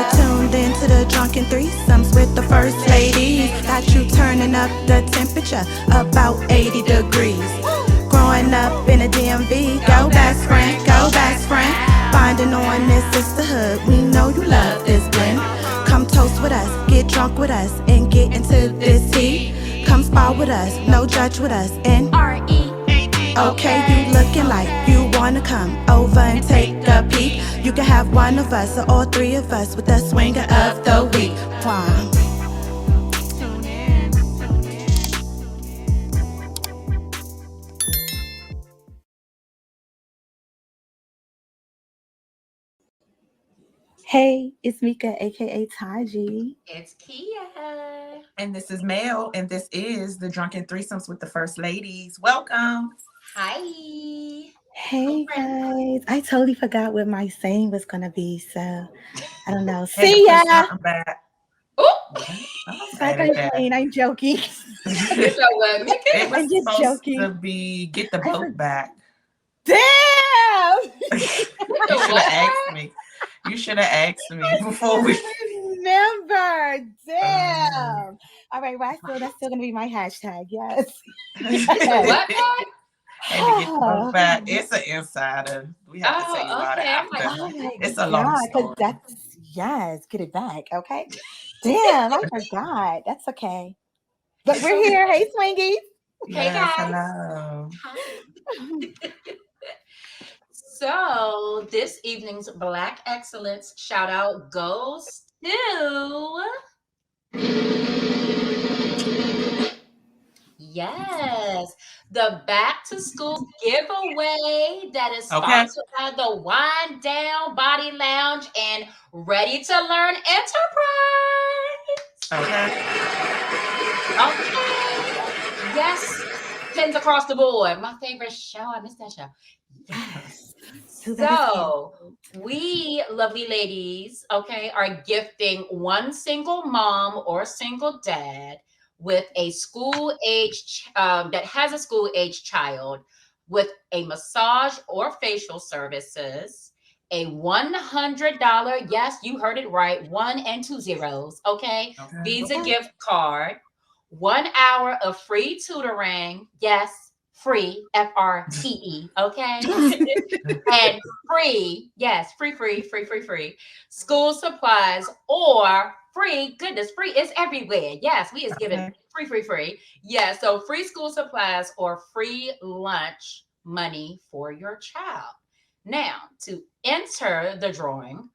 You're tuned into the Drunken Threesomes with the first ladies. Got you turning up the temperature about 80 degrees. Growing up in a DMV, go best friend, go best friend. Finding on this sisterhood, we know you love this blend. Come toast with us, get drunk with us, and get into this heat. Come spar with us, no judge with us, and R.E.A.D. Okay, you looking like you wanna come over and take a peek. You can have one of us or all three of us with the swinger of the week. Wow. Hey, it's Meika AKA Taji. It's Kia. And this is Mel, and this is the Drunken Threesomes with the First Ladies. Welcome. Hi. Hey guys, I totally forgot what my saying was gonna be, so I don't know. Hey, See ya. I'm back. I'm joking. It was supposed to be get the boat back. Damn! You should have asked me. You should have asked me before we remember. Damn. All right, well, that's still gonna be my hashtag. Yes. What? And to get the boat back. It's an insider. We have to tell you about it after. It's a long story. Yes, get it back. Okay. Damn, I forgot. That's okay. But we're here. Hey, Swingies. Hey, guys. Hello. Hi. So this evening's Black Excellence shout out goes to the back to school giveaway that is sponsored by the Wind Down Body Lounge and Ready to Learn Enterprise. Okay. Yes. Pins across the board. My favorite show. I missed that show. Yes. So we lovely ladies, are gifting one single mom or single dad with a school age that has a school age child with a massage or facial services, a $100, yes, you heard it right, 1 and 2 zeros, Visa gift card, 1 hour of free tutoring, yes, free, FREE, and free, yes, free, school supplies or free, goodness, free is everywhere. Yes, we is giving free. Yeah, so free school supplies or free lunch money for your child. Now, to enter the drawing,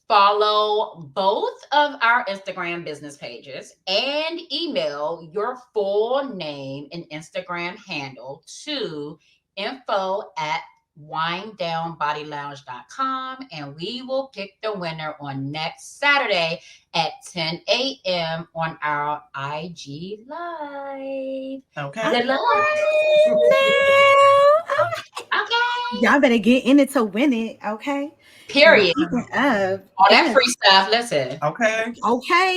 follow both of our Instagram business pages and email your full name and Instagram handle to info@winddownbodylounge.com, and we will pick the winner on next Saturday at 10 a.m. on our IG Live. Okay. The live. Okay. Y'all better get in it to win it, okay? Period. All that free stuff, listen. Okay,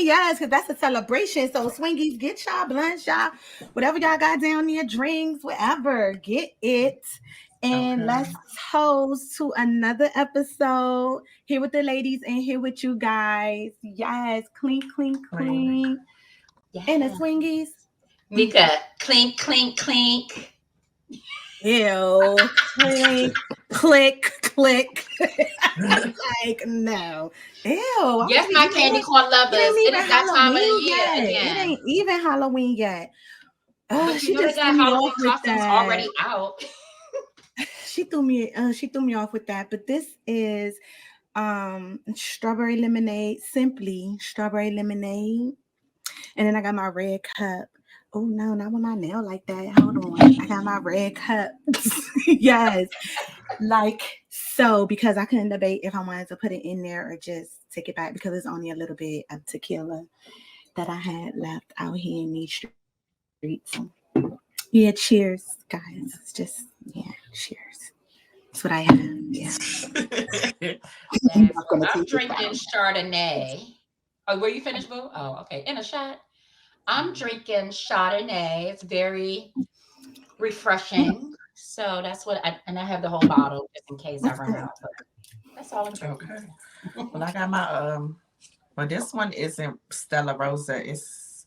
yes, because that's a celebration. So swingies, get y'all blunts, y'all, whatever y'all got down there, drinks, whatever, get it. And let's toast to another episode here with the ladies and here with you guys. Yes, clink. Yes. And the swingies. Meika, clink. Ew. click. Like, no. Ew. Yes, my candy corn lovers. It is that time of the year again. It ain't even Halloween yet. But she just got Halloween costumes already out. She threw me off with that. But this is strawberry lemonade, simply strawberry lemonade. And then I got my red cup. Oh no, not with my nail like that. Hold on. I got my red cup. Yes. Like so, because I couldn't debate if I wanted to put it in there or just take it back because it's only a little bit of tequila that I had left out here in these streets. Yeah, cheers, guys. It's just, cheers. That's what I have. Yeah. I'm drinking Chardonnay. Oh, were you finished, boo? Oh, okay. In a shot. I'm drinking Chardonnay. It's very refreshing. So that's what I have the whole bottle just in case I run out. But that's all I'm drinking. Okay. Well, I got my Well, this one isn't Stella Rosa. It's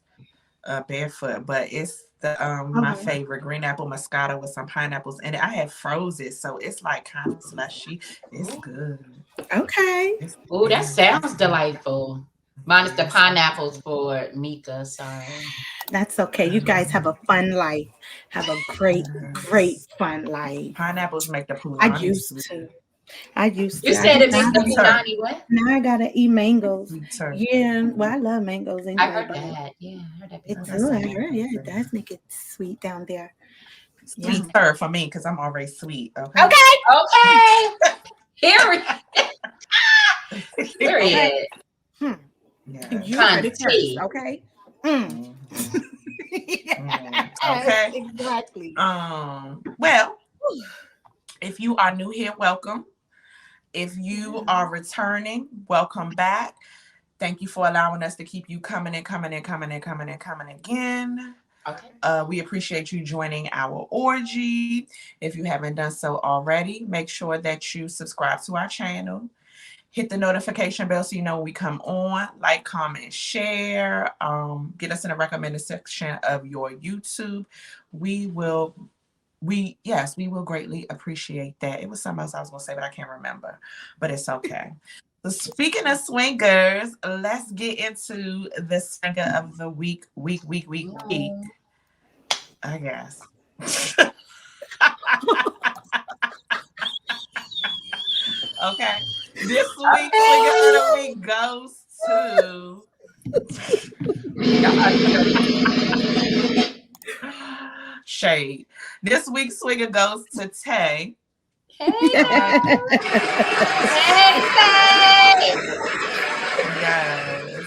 barefoot, but it's the my favorite green apple moscato with some pineapples in it. I have froze it, so it's like kind of slushy. It's good. Okay. Oh, that sounds delightful. Minus the pineapples for Meika. Sorry. That's okay. You guys have a fun life. Have a great, great fun life. Pineapples make the punani I used sweet. to. I used to. You said it makes the punani what? Now I gotta eat mangoes. Sweeter. Yeah, well, I love mangoes anyway. I heard that. Yeah, I heard that. It too. I heard. Yeah, it does make it sweet down there. Sweeter for me because I'm already sweet. Okay. Okay. Period. Period. Yeah. You heard it first, okay. Okay. Exactly. Well, if you are new here, welcome. If you are returning, welcome back. Thank you for allowing us to keep you coming again. Okay. We appreciate you joining our orgy. If you haven't done so already, make sure that you subscribe to our channel. Hit the notification bell so you know when we come on. Like, comment, share. Get us in the recommended section of your YouTube. We will greatly appreciate that. It was something else I was going to say, but I can't remember. But it's okay. So speaking of swingers, let's get into the swinger of the week. I guess. Okay. This week's swinger of the week goes to Shade. This week's swinger goes to Tay. Hey, Yes.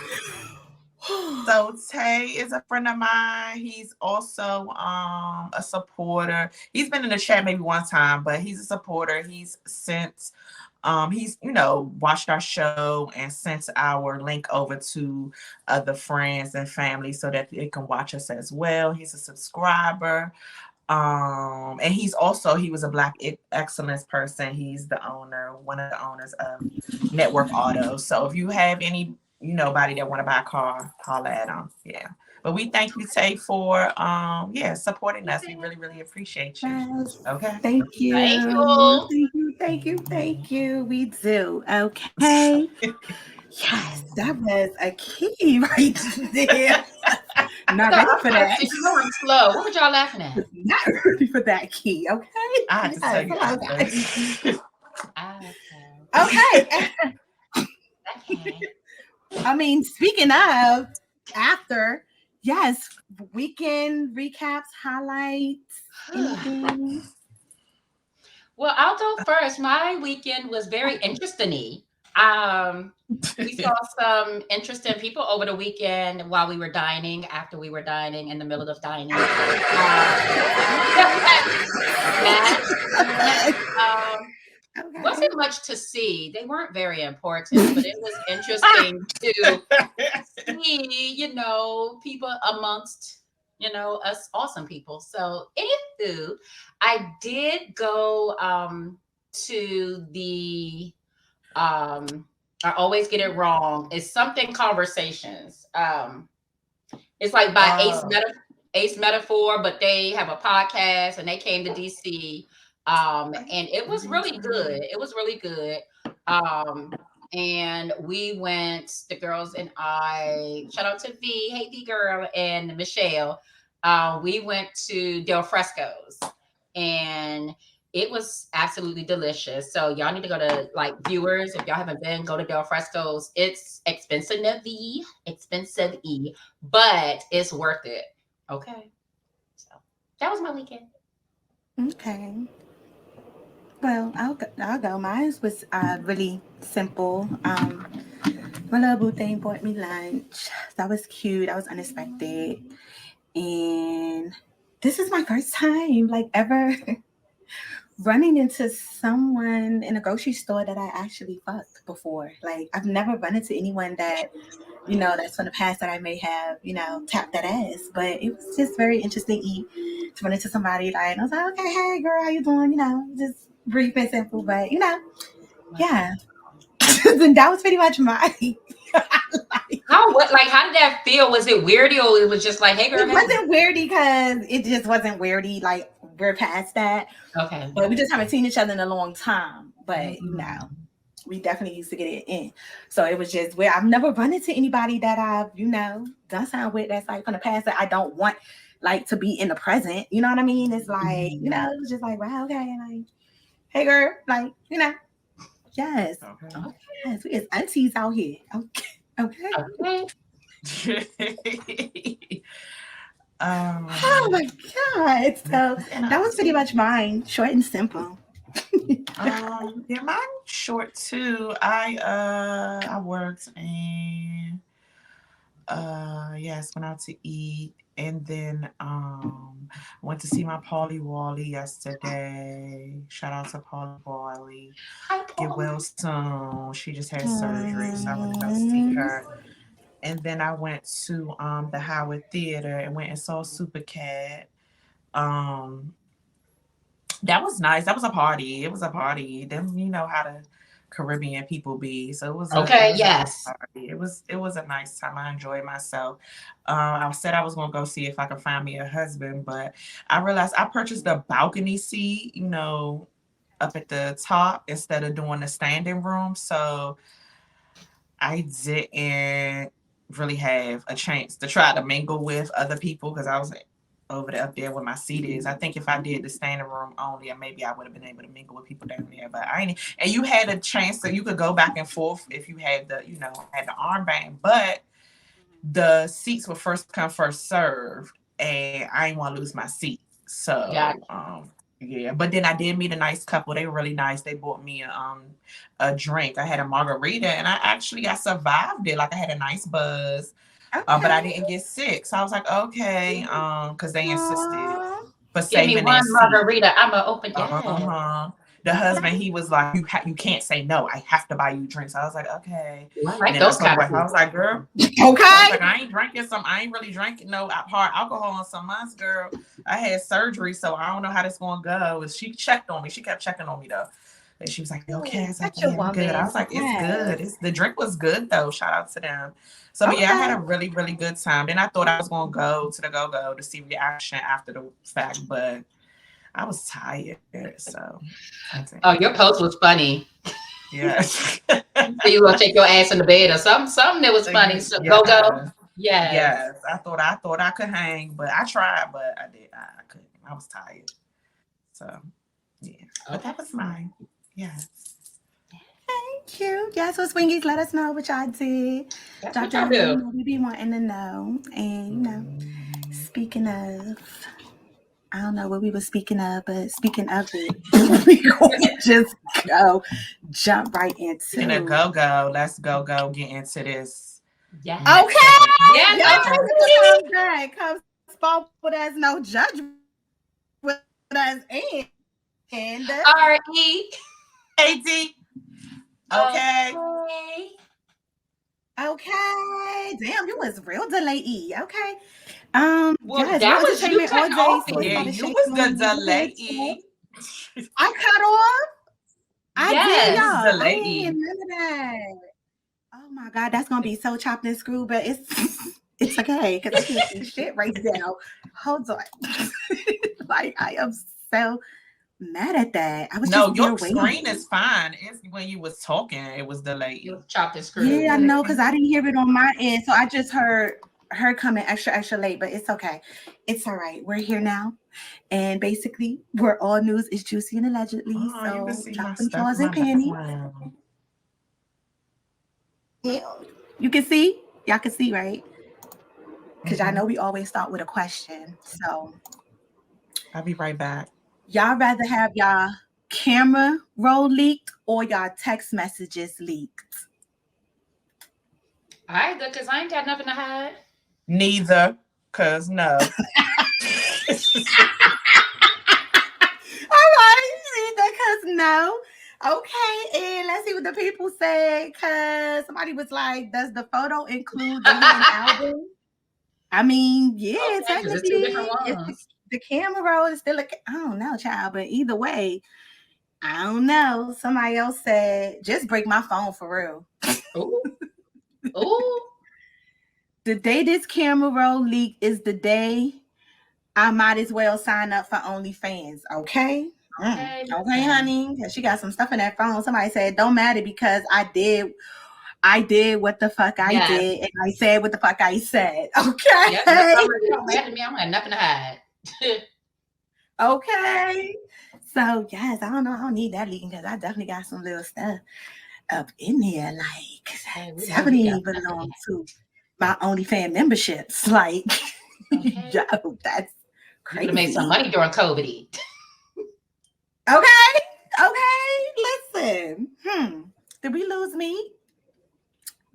So Tay is a friend of mine. He's also a supporter. He's been in the chat maybe one time, but he's a supporter. He's sent he's watched our show and sent our link over to other friends and family so that they can watch us as well. He's a subscriber. And he was a Black Excellence person. He's one of the owners of Network Auto. So if you have anybody that want to buy a car, holla at them. Yeah. But we thank you, Tay, for supporting us. We really, really appreciate you. Yes. Okay. Thank you. Thank you. We do. Okay. Yes, that was a key right there. Not ready for that. You know I'm slow. What were y'all laughing at? Not ready for that key. Okay. I have to tell you. Okay. Okay. I mean, speaking of after, yes, weekend recaps, highlights, anything. Well, I'll go first. My weekend was very interesting. We saw some interesting people over the weekend while we were dining, after we were dining, in the middle of dining. Wasn't much to see. They weren't very important, but it was interesting to see, people amongst, us awesome people. So, anywho, I did go to the I always get it wrong. It's something conversations. It's like by Ace Metaphor, but they have a podcast and they came to DC. And it was really good. And we went, the girls and I, shout out to V, hey V girl, and Michelle. We went to Del Fresco's and it was absolutely delicious. So y'all need to go to, viewers, if y'all haven't been, go to Del Fresco's. It's expensive, but it's worth it. Okay. So that was my weekend. Okay. Well, I'll go. Mine was really simple. My little boo thing bought me lunch. That was cute. That was unexpected. And this is my first time, ever running into someone in a grocery store that I actually fucked before. I've never run into anyone that, that's from the past that I may have, tapped that ass. But it was just very interesting to run into somebody and I was like, okay, hey girl, how you doing? Just brief and simple, but yeah. And that was pretty much my How did that feel? Was it weirdy or it was just like, hey girl? It wasn't weirdy because it just wasn't weirdy. Like we're past that. Okay. But we just haven't seen each other in a long time. But Mm-hmm. we definitely used to get it in. So it was just where I've never run into anybody that I've, done something with that's like from the past that I don't want like to be in the present. You know what I mean? It's like, it was just like, wow, okay, like, hey girl, like, yes. Okay. Yes, we is aunties out here. Okay. Oh my God. So that was pretty much mine. Short and simple. Yeah, mine short too. I worked and went out to eat, and then went to see my Polly Wally yesterday. Shout out to Polly Wally. Get well soon. She just had surgery, so I went to go see her. And then I went to the Howard Theater and went and saw Super Cat. That was nice. That was a party. It was a party. Them, you know how the Caribbean people be. So it was yes. Party. It was a nice time. I enjoyed myself. I said I was gonna go see if I could find me a husband, but I realized I purchased a balcony seat, up at the top instead of doing the standing room. So I didn't really have a chance to try to mingle with other people because I was up there where my seat is. I think if I did the standing room only, maybe I would have been able to mingle with people down there. But I ain't. And you had a chance that you could go back and forth if you had the armband. But the seats were first come, first served, and I didn't want to lose my seat. So yeah. But then I did meet a nice couple. They were really nice. They bought me a drink. I had a margarita, and I survived it. Like I had a nice buzz. Okay. But I didn't get sick. So I was like, okay, because they insisted. But give me one margarita. I'm going to open your The husband, he was like, you can't say no. I have to buy you drinks. I was like, okay. Like those kind of I was like, girl. Okay. I was like, I ain't really drinking no hard alcohol in some months, girl. I had surgery, so I don't know how this going to go. And she checked on me. She kept checking on me, though. And she was like, okay. I was like, yeah, I'm good. I was like, it's good. The drink was good, though. Shout out to them. So, I had a really, really good time. Then I thought I was going to go to the go-go to see reaction after the fact, but I was tired. So, your post was funny. Yeah. So you going to take your ass in the bed or something that was funny. So, go-go. Yes. I thought I could hang, but I tried, but I couldn't. I was tired. So, yeah. But that was mine. Yes. Thank you. Yes, so Swingies, let us know what y'all did. Dr. We be wanting to know. And, speaking of, I don't know what we were speaking of, but speaking of it, we going to just jump right into Speaking of go-go, let's go get into this. Yeah. Okay. Yes. Come spoke with us, no judgment with us, and R.E.A.D. Okay. Damn, you was real delay. Okay. Well, yes, that was you cut off. Yeah, you was the delay. I cut off. I did, y'all. Delay. I didn't remember that. Oh my God, that's gonna be so chopped and screwed, but it's okay because I can't see shit right now. Hold on. Like I am so mad at that. I was your screen is fine. It's when you was talking, it was delayed. You chopped and screwed. Yeah, I know, because I didn't hear it on my end, so I just heard her coming extra late, but it's okay. It's all right. We're here now, and basically, where all news is juicy and allegedly. So drop some drawers and panties. Yeah, you can see. Y'all can see, right? Because I know we always start with a question. So I'll be right back. Y'all rather have y'all camera roll leaked or y'all text messages leaked? All right, good, because I ain't got nothing to hide. Neither, because no. All right, neither, because no. Okay, and let's see what the people say, because somebody was like, does the photo include the album? I mean, yeah, technically, it's two different ones. The camera roll is still I don't know, child, but either way, I don't know. Somebody else said, just break my phone for real. Ooh. The day this camera roll leak is the day I might as well sign up for OnlyFans. Okay. Okay, Okay, honey. She got some stuff in that phone. Somebody said, don't matter because I did what the fuck I did, and I said what the fuck I said. Okay. Yep. Somebody don't mad at me. I don't have nothing to hide. Okay. So yes, I don't know. I don't need that leaking because I definitely got some little stuff up in there. Like definitely belong to my OnlyFans memberships. Like, yo, that's crazy. You could have made some money during COVID. Okay. Listen. Did we lose me?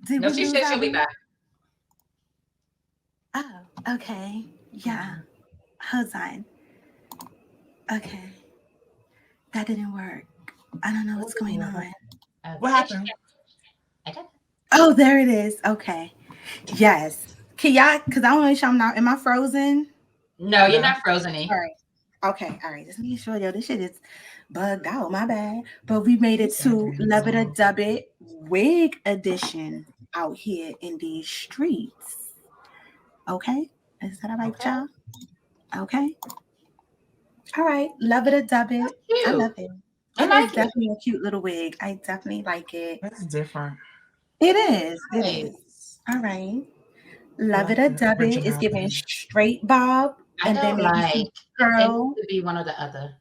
No, she said she'll be back. Oh, okay. Yeah. Hold on. Okay. That didn't work. I don't know what's going on. What happened? Oh, there it is. Okay. Yes. Can y'all, because I want to make sure I'm not, am I frozen? No, you're not frozen. All right. Okay. All right. Just making sure, yo, this shit is bugged out. My bad. But we made it to Love It or Dub It Wig Edition out here in these streets. Okay. Is that all right with y'all? Okay. All right. Love It or Dub It. I love it. It is definitely a cute little wig. I definitely like it. That's different. It is. It is. All right. Love It or Dub It. It's giving straight bob. I don't like girl. It could be one or the other.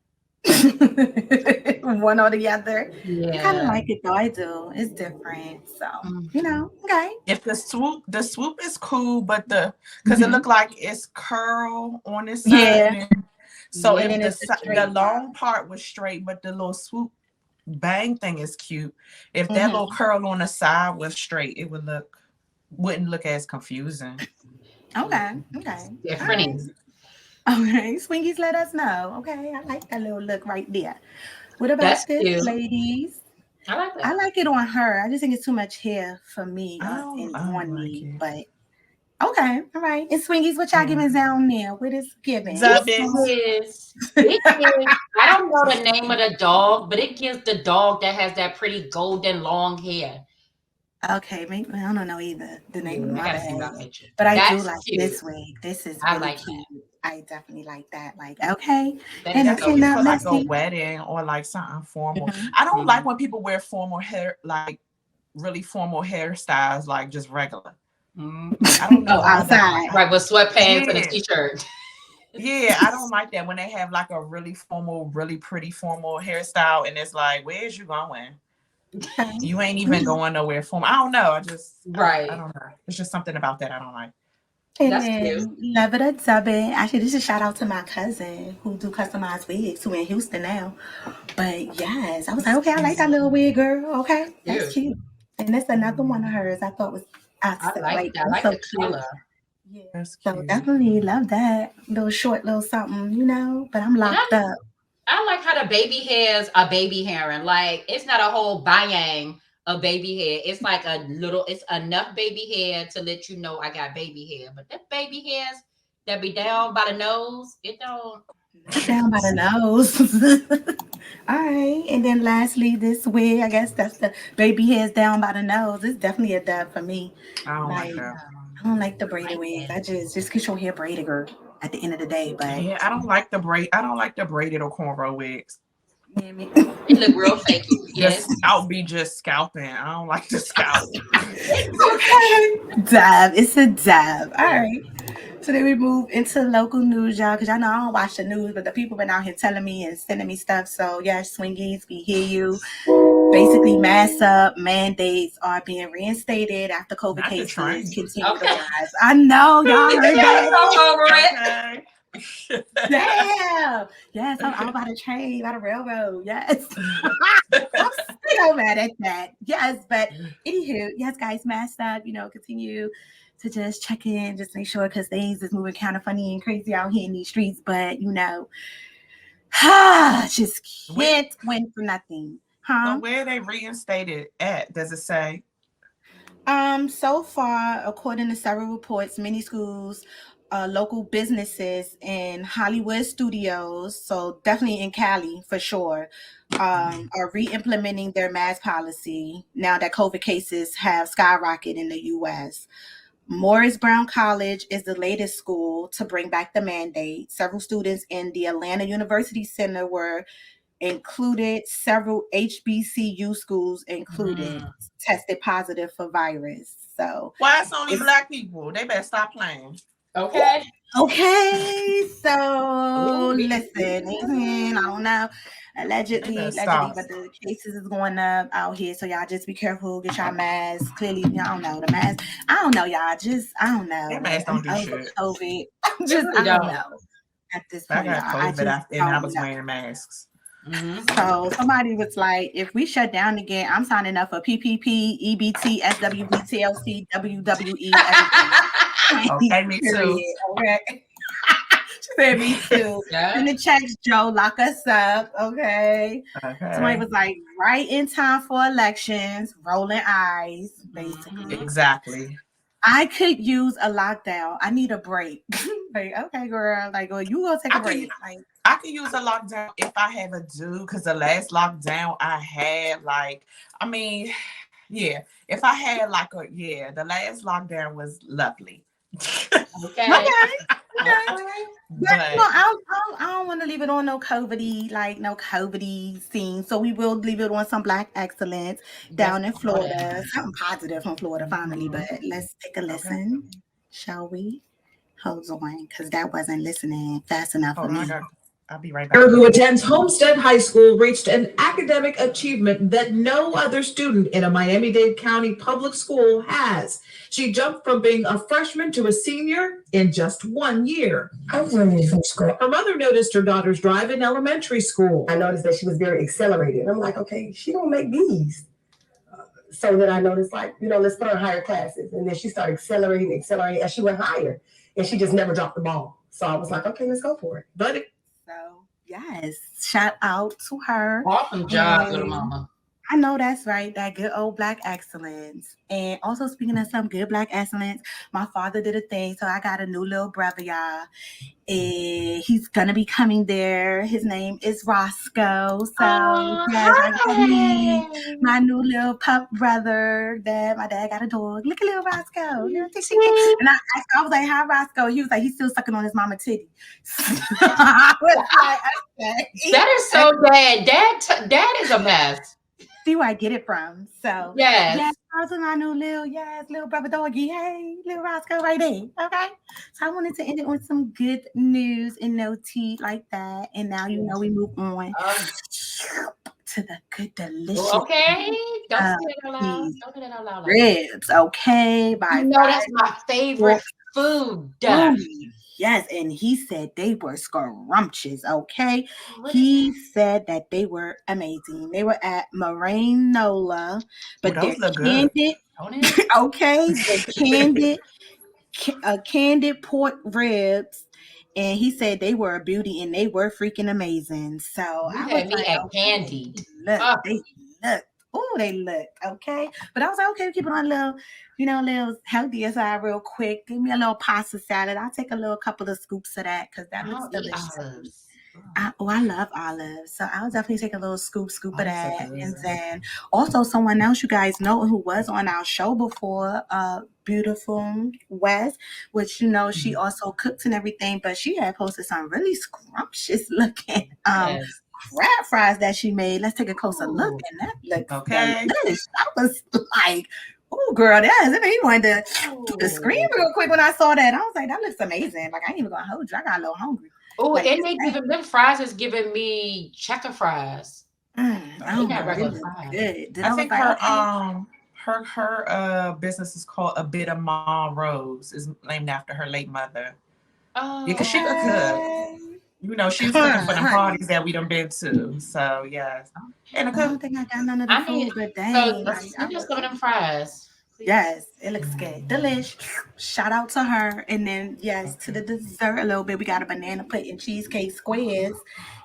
One or the other. Yeah. I kind of like it though. I do. It's different. So, you know, okay. If the swoop is cool, but because it look like it's curl on this side. Yeah. So if the long part was straight, but the little swoop bang thing is cute. If that little curl on the side was straight, it wouldn't look as confusing. Okay. Different. Okay, Swingies, let us know. Okay, I like that little look right there. What about this, ladies? I like it. I like it on her. I just think it's too much hair for me on me. But okay, all right. And Swingies, what y'all giving down there? What is giving? It is. I don't know the name of the dog, but it gives the dog that has that pretty golden long hair. Okay, maybe I don't know either the name of my bag, but I do like this wig. This is really cute. I definitely like that. Like, okay, and okay, now for like a wedding or like something formal. I don't like when people wear formal hair, like really formal hairstyles, like just regular. I don't know outside, right, with sweatpants and a t-shirt. Yeah, I don't like that when they have like a really formal, really pretty formal hairstyle, and it's like, where's you going? You ain't even going nowhere for me. I don't know. I don't know. It's just something about that I don't like. And that's cute. Love It or Dub It. Actually, this is a shout out to my cousin who do customized wigs, who in Houston now. But yes, I was like, okay, I like that little wig, girl. Okay, that's cute. And that's another one of hers. I thought was I like that. I like the color. Yeah, that's cute. So definitely love that little short, little something, you know. But I'm locked up. I like how the baby hairs are baby hairing. Like it's not a whole bayang of baby hair. It's like it's enough baby hair to let you know I got baby hair. But that baby hairs that be down by the nose, it don't. Down by the nose. All right. And then lastly, this wig, I guess that's the baby hairs down by the nose. It's definitely a dub for me. I don't like that. I don't like the braided wigs. I just get your hair braided, girl, at the end of the day. But yeah, I don't like the braided or cornrow wigs. Yeah, it look real fakey. Yes. I'll be just scalping. I don't like the scalp. Okay. Dab. It's a dab. All right. So then we move into local news, y'all, because y'all know I don't watch the news, but the people been out here telling me and sending me stuff. So yes, Swingies, we hear you. Basically, mask up mandates are being reinstated after COVID cases continue to rise. I know y'all heard that. Damn. Yes, I'm about to train, about a railroad. Yes. I'm so mad at that. Yes, but anywho, yes, guys, mask up, continue to just check in, just make sure, because things is moving kind of funny and crazy out here in these streets, but just can't win for nothing. So where they reinstated at, does it say? So far, according to several reports, many schools, local businesses and Hollywood studios, so definitely in Cali for sure, are re-implementing their mask policy now that COVID cases have skyrocketed in the U.S. Morris Brown College is the latest school to bring back the mandate. Several students in the Atlanta University Center were included. Several HBCU schools included tested positive for virus. So why it's only black people? They better stop playing. Okay. Okay, so listen, I don't know, allegedly, but the cases is going up out here. So y'all just be careful. Get y'all masks. Clearly, I don't know the mask. I don't know, y'all. I don't know. That mask don't do shit. COVID. I don't know. At this point, I got COVID and I was wearing masks. So somebody was like, if we shut down again, I'm signing up for PPP, EBT, SWB, TLC, WWE, everything. Okay, me too. Okay. She said me too. In the checks, Joe, lock us up. Okay. Somebody was like, right in time for elections, rolling eyes, basically. Exactly. I could use a lockdown. I need a break. Like, okay, girl. Like, well, you gonna take a break. I could use a lockdown if I have a due, because the last lockdown I had, if I had the last lockdown was lovely. Okay. But I don't want to leave it on no COVID-y scene. So we will leave it on some Black excellence down in Florida. Something positive from Florida finally. But let's take a listen, shall we? Hold on, because that wasn't listening fast enough for me. I'll be right back. Who attends Homestead High School reached an academic achievement that no other student in a Miami-Dade County public school has. She jumped from being a freshman to a senior in just 1 year. I was learning from school. Her mother noticed her daughter's drive in elementary school. I noticed that she was very accelerated. I'm like, okay, she don't make these. So then I noticed, let's put her in higher classes. And then she started accelerating as she went higher. And she just never dropped the ball. So I was like, okay, let's go for it. So, yes, shout out to her. Awesome job, little mama. I know that's right. That good old Black excellence. And also, speaking of some good Black excellence, my father did a thing. So I got a new little brother, y'all. And he's going to be coming there. His name is Roscoe. So, I got my new little pup brother. My dad got a dog. Look at little Roscoe. And I was like, hi, Roscoe. He was like, he's still sucking on his mama titty. I was like, okay. That is so bad. Dad is a mess. See where I get it from. So yes, also my new little brother doggy. Hey, little Roscoe right there. Okay. So I wanted to end it on some good news and no tea like that. And now we move on to the good delicious. Okay. Don't say it out loud. Ribs. Okay. That's my favorite food. Yes, and he said they were scrumptious, okay? He said that they were amazing. They were at Marinola, but they're candid. Okay, they're candid pork ribs, and he said they were a beauty and they were freaking amazing. So I was like, at candy. Look, they look. Oh, they look okay. But I was like, okay, keep it on a little healthier side real quick. Give me a little pasta salad. I'll take a couple of scoops of that because that looks delicious. I love olives. So I'll definitely take a little scoop of that. And then also someone else you guys know who was on our show before, beautiful Wes, which she also cooks and everything, but she had posted some really scrumptious looking crab fries that she made. Let's take a closer look, and that looks delicious. I was like, oh girl, he wanted to scream real quick when I saw that. I was like, that looks amazing. Like, I ain't even gonna hold you. I got a little hungry. Oh, and they giving them fries is giving me checker fries. I don't know. Regular fries. Good. I think her business is called A Bit of Ma Rose. Is named after her late mother. Oh, because she could cook. She was cooking for the parties that we done been to. So yes. And I don't think I got none of the food, but dang. So just give them fries. Please. Yes, it looks good. Delish. Shout out to her. And then to the dessert a little bit. We got a banana pudding cheesecake squares.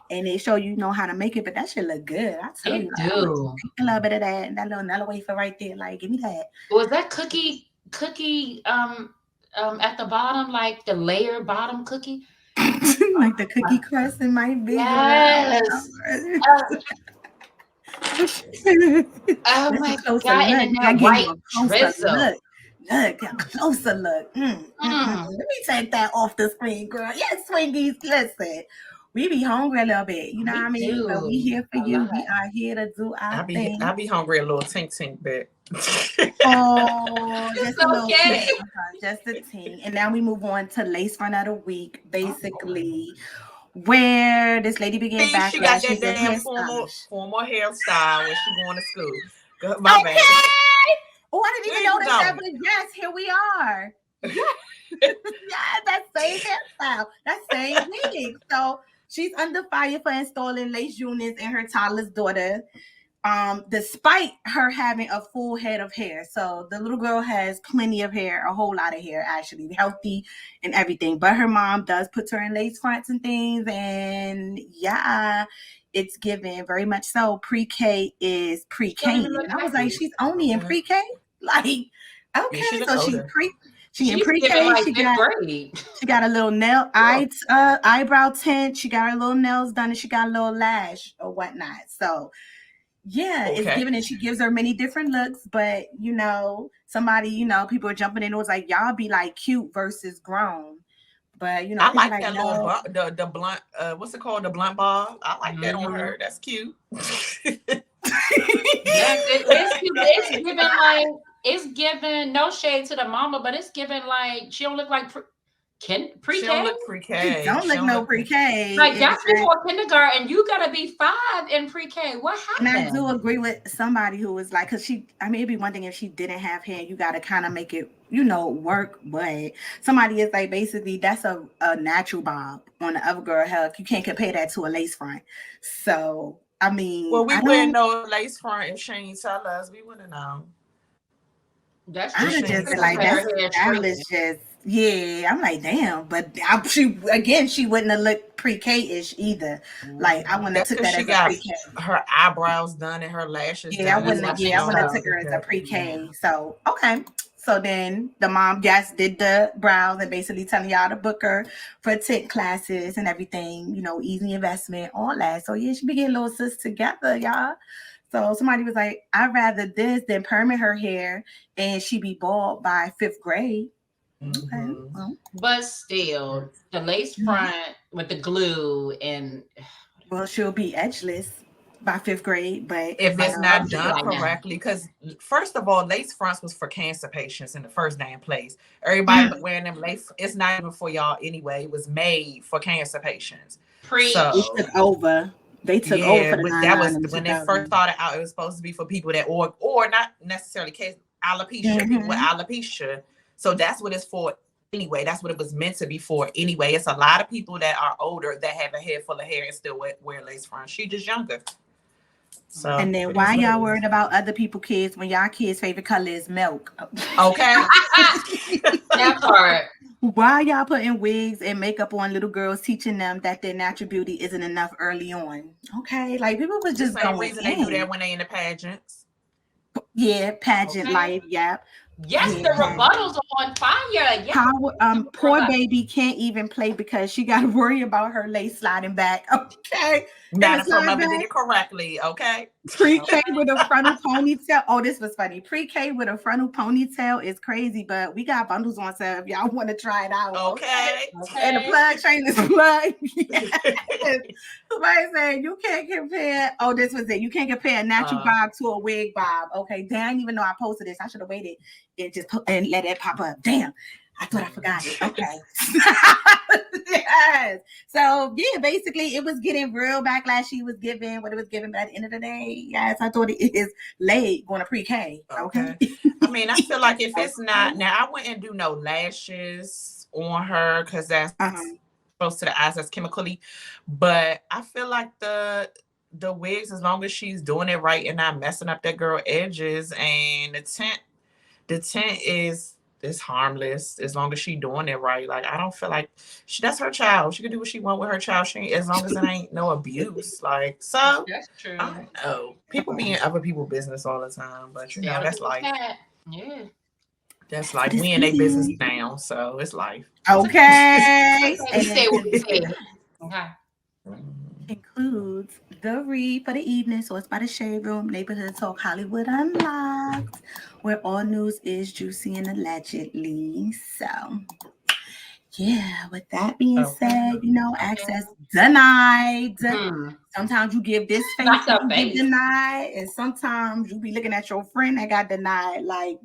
And they show you how to make it, but that shit look good. I tell you. Do. A little bit of that and that little Nella wafer right there. Like, give me that. Was that cookie at the bottom, like the layer bottom cookie? Like the cookie crust in my big. Yes. Oh my God! And then that white drizzle. Look, a closer look. Let me take that off the screen, girl. Yes, Swingies, listen. We be hungry a little bit, you know what I mean? But we here for you. We are here to do our thing. I be hungry a little tink bit. Oh, just a little okay. bit, just a ting. And now we move on to lace front of the week, basically, where this lady began backlash. She got that damn formal hairstyle when she going to school. My bad. Oh, I didn't even notice that, but yes, here we are. Yeah, that same hairstyle, that same wig. So she's under fire for installing lace units in her toddler's daughter, despite her having a full head of hair. So the little girl has plenty of hair, a whole lot of hair, actually, healthy and everything. But her mom does put her in lace fronts and things, and yeah, it's given very much so. Pre-K is pre-K, and I was like, she's only in pre-K, like, okay, so she in pre-K. Like she got a little eyebrow tint. She got her little nails done, and she got a little lash or whatnot. So yeah, it's given, and she gives her many different looks. But somebody, people are jumping in. It was like, y'all be like cute versus grown. But I like that little the blunt. What's it called? The blunt ball. I like that on her. That's cute. It's given like. It's given, no shade to the mama, but it's given like she don't look like pre-K. She don't look pre-K. Don't look no pre-K. Like that's before kindergarten. You gotta be 5 in pre-K. What happened? And I do agree with somebody who was like, because it'd be one thing if she didn't have hair, you gotta kind of make it, work. But somebody is like, basically, that's a natural bob on the other girl health. You can't compare that to a lace front. So I mean, well, we wouldn't know lace front if she ain't tell us. We wouldn't know. That's I'm just like, that was just, yeah. I'm like, damn, but she wouldn't have looked pre-K-ish either. Like, I wouldn't have took that as a pre-K. Her eyebrows done and her lashes. Yeah, I wouldn't have took her as a pre-K. So okay. So then the mom, did the brows and basically telling y'all to book her for tint classes and everything. Easy investment, all that. So yeah, she be getting little sis together, y'all. So somebody was like, I'd rather this than permit her hair and she be bald by 5th grade. Mm-hmm. Okay. Well, but still, the lace front with the glue and... Well, she'll be edgeless by 5th grade, but... If it's not done correctly, because first of all, lace fronts was for cancer patients in the first damn place. Everybody wearing them lace, it's not even for y'all anyway. It was made for cancer patients. They took over. They took over for that was when they first started out. It was supposed to be for people that or not necessarily alopecia, people with alopecia. So that's what it's for anyway. That's what it was meant to be for anyway. It's a lot of people that are older that have a head full of hair and still wear lace fronts. She just younger. So and then why y'all worried about other people's kids when y'all kids' favorite color is milk? Okay. That part. Why y'all putting wigs and makeup on little girls, teaching them that their natural beauty isn't enough early on? Okay, like people was just the reason they do that when they in the pageants. Yeah, pageant life. Yep. Yes, the rebuttals are on fire. Yes. Poor baby can't even play because she got to worry about her lace sliding back. Okay. Not if her mother did it correctly. Okay. Pre-K with a frontal ponytail. Oh, this was funny. Pre-K with a frontal ponytail is crazy, but we got bundles on sale if y'all want to try it out. Okay. And the plug train is plug. Yes. Somebody saying you can't compare. Oh, this was it. You can't compare a natural bob to a wig bob. Okay. Damn, I didn't even know I posted this. I should have waited and let it pop up. Damn. I thought I forgot it. Okay. Yes. So yeah, basically it was getting real backlash. She was giving what it was giving, but at the end of the day, yes, I thought it is late going to pre-K. Okay. I mean, I feel like if it's not now, I wouldn't do no lashes on her because that's close to the eyes, that's chemically. But I feel like the wigs, as long as she's doing it right and not messing up that girl edges, and the tint is harmless as long as she doing it right. Like I don't feel like that's her child. She can do what she want with her child. She as long as it ain't no abuse. Like so. That's true. I don't know. People be in other people's business all the time, but that's life. Yeah. That's like we in their business now, so it's life. Okay. Say what we say. Okay. includes the read for the evening, sourced by the Shade Room, Neighborhood Talk, Hollywood Unlocked, where all news is juicy and allegedly. So, yeah, with that being said, access denied. Sometimes you give this face Not the and you get face. denied, and sometimes you be looking at your friend that got denied. Like,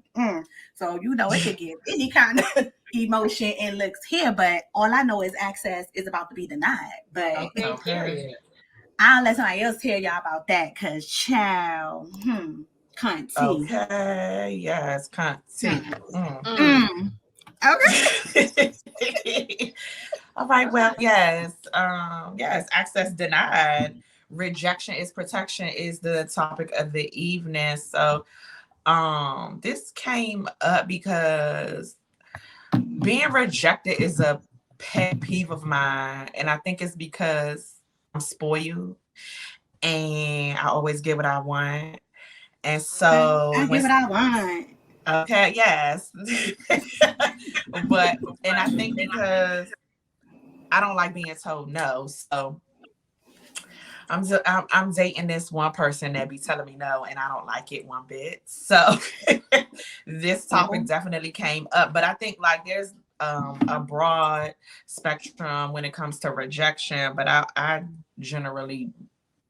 so it could give any kind of emotion and looks here. But all I know is access is about to be denied. But Period. I'll let somebody else tell y'all about that, cause child, cunt tea. Okay, yes, cunt tea. Okay. All right. Well, yes. Yes. Access denied. Rejection is protection is the topic of the evening. So, this came up because being rejected is a pet peeve of mine, and I think it's because I'm spoiled and I always get what I want, and so I get what I want. Okay, yes. And I think because I don't like being told no, so I'm dating this one person that be telling me no, and I don't like it one bit. So this topic definitely came up, but I think like there's a broad spectrum when it comes to rejection, but I generally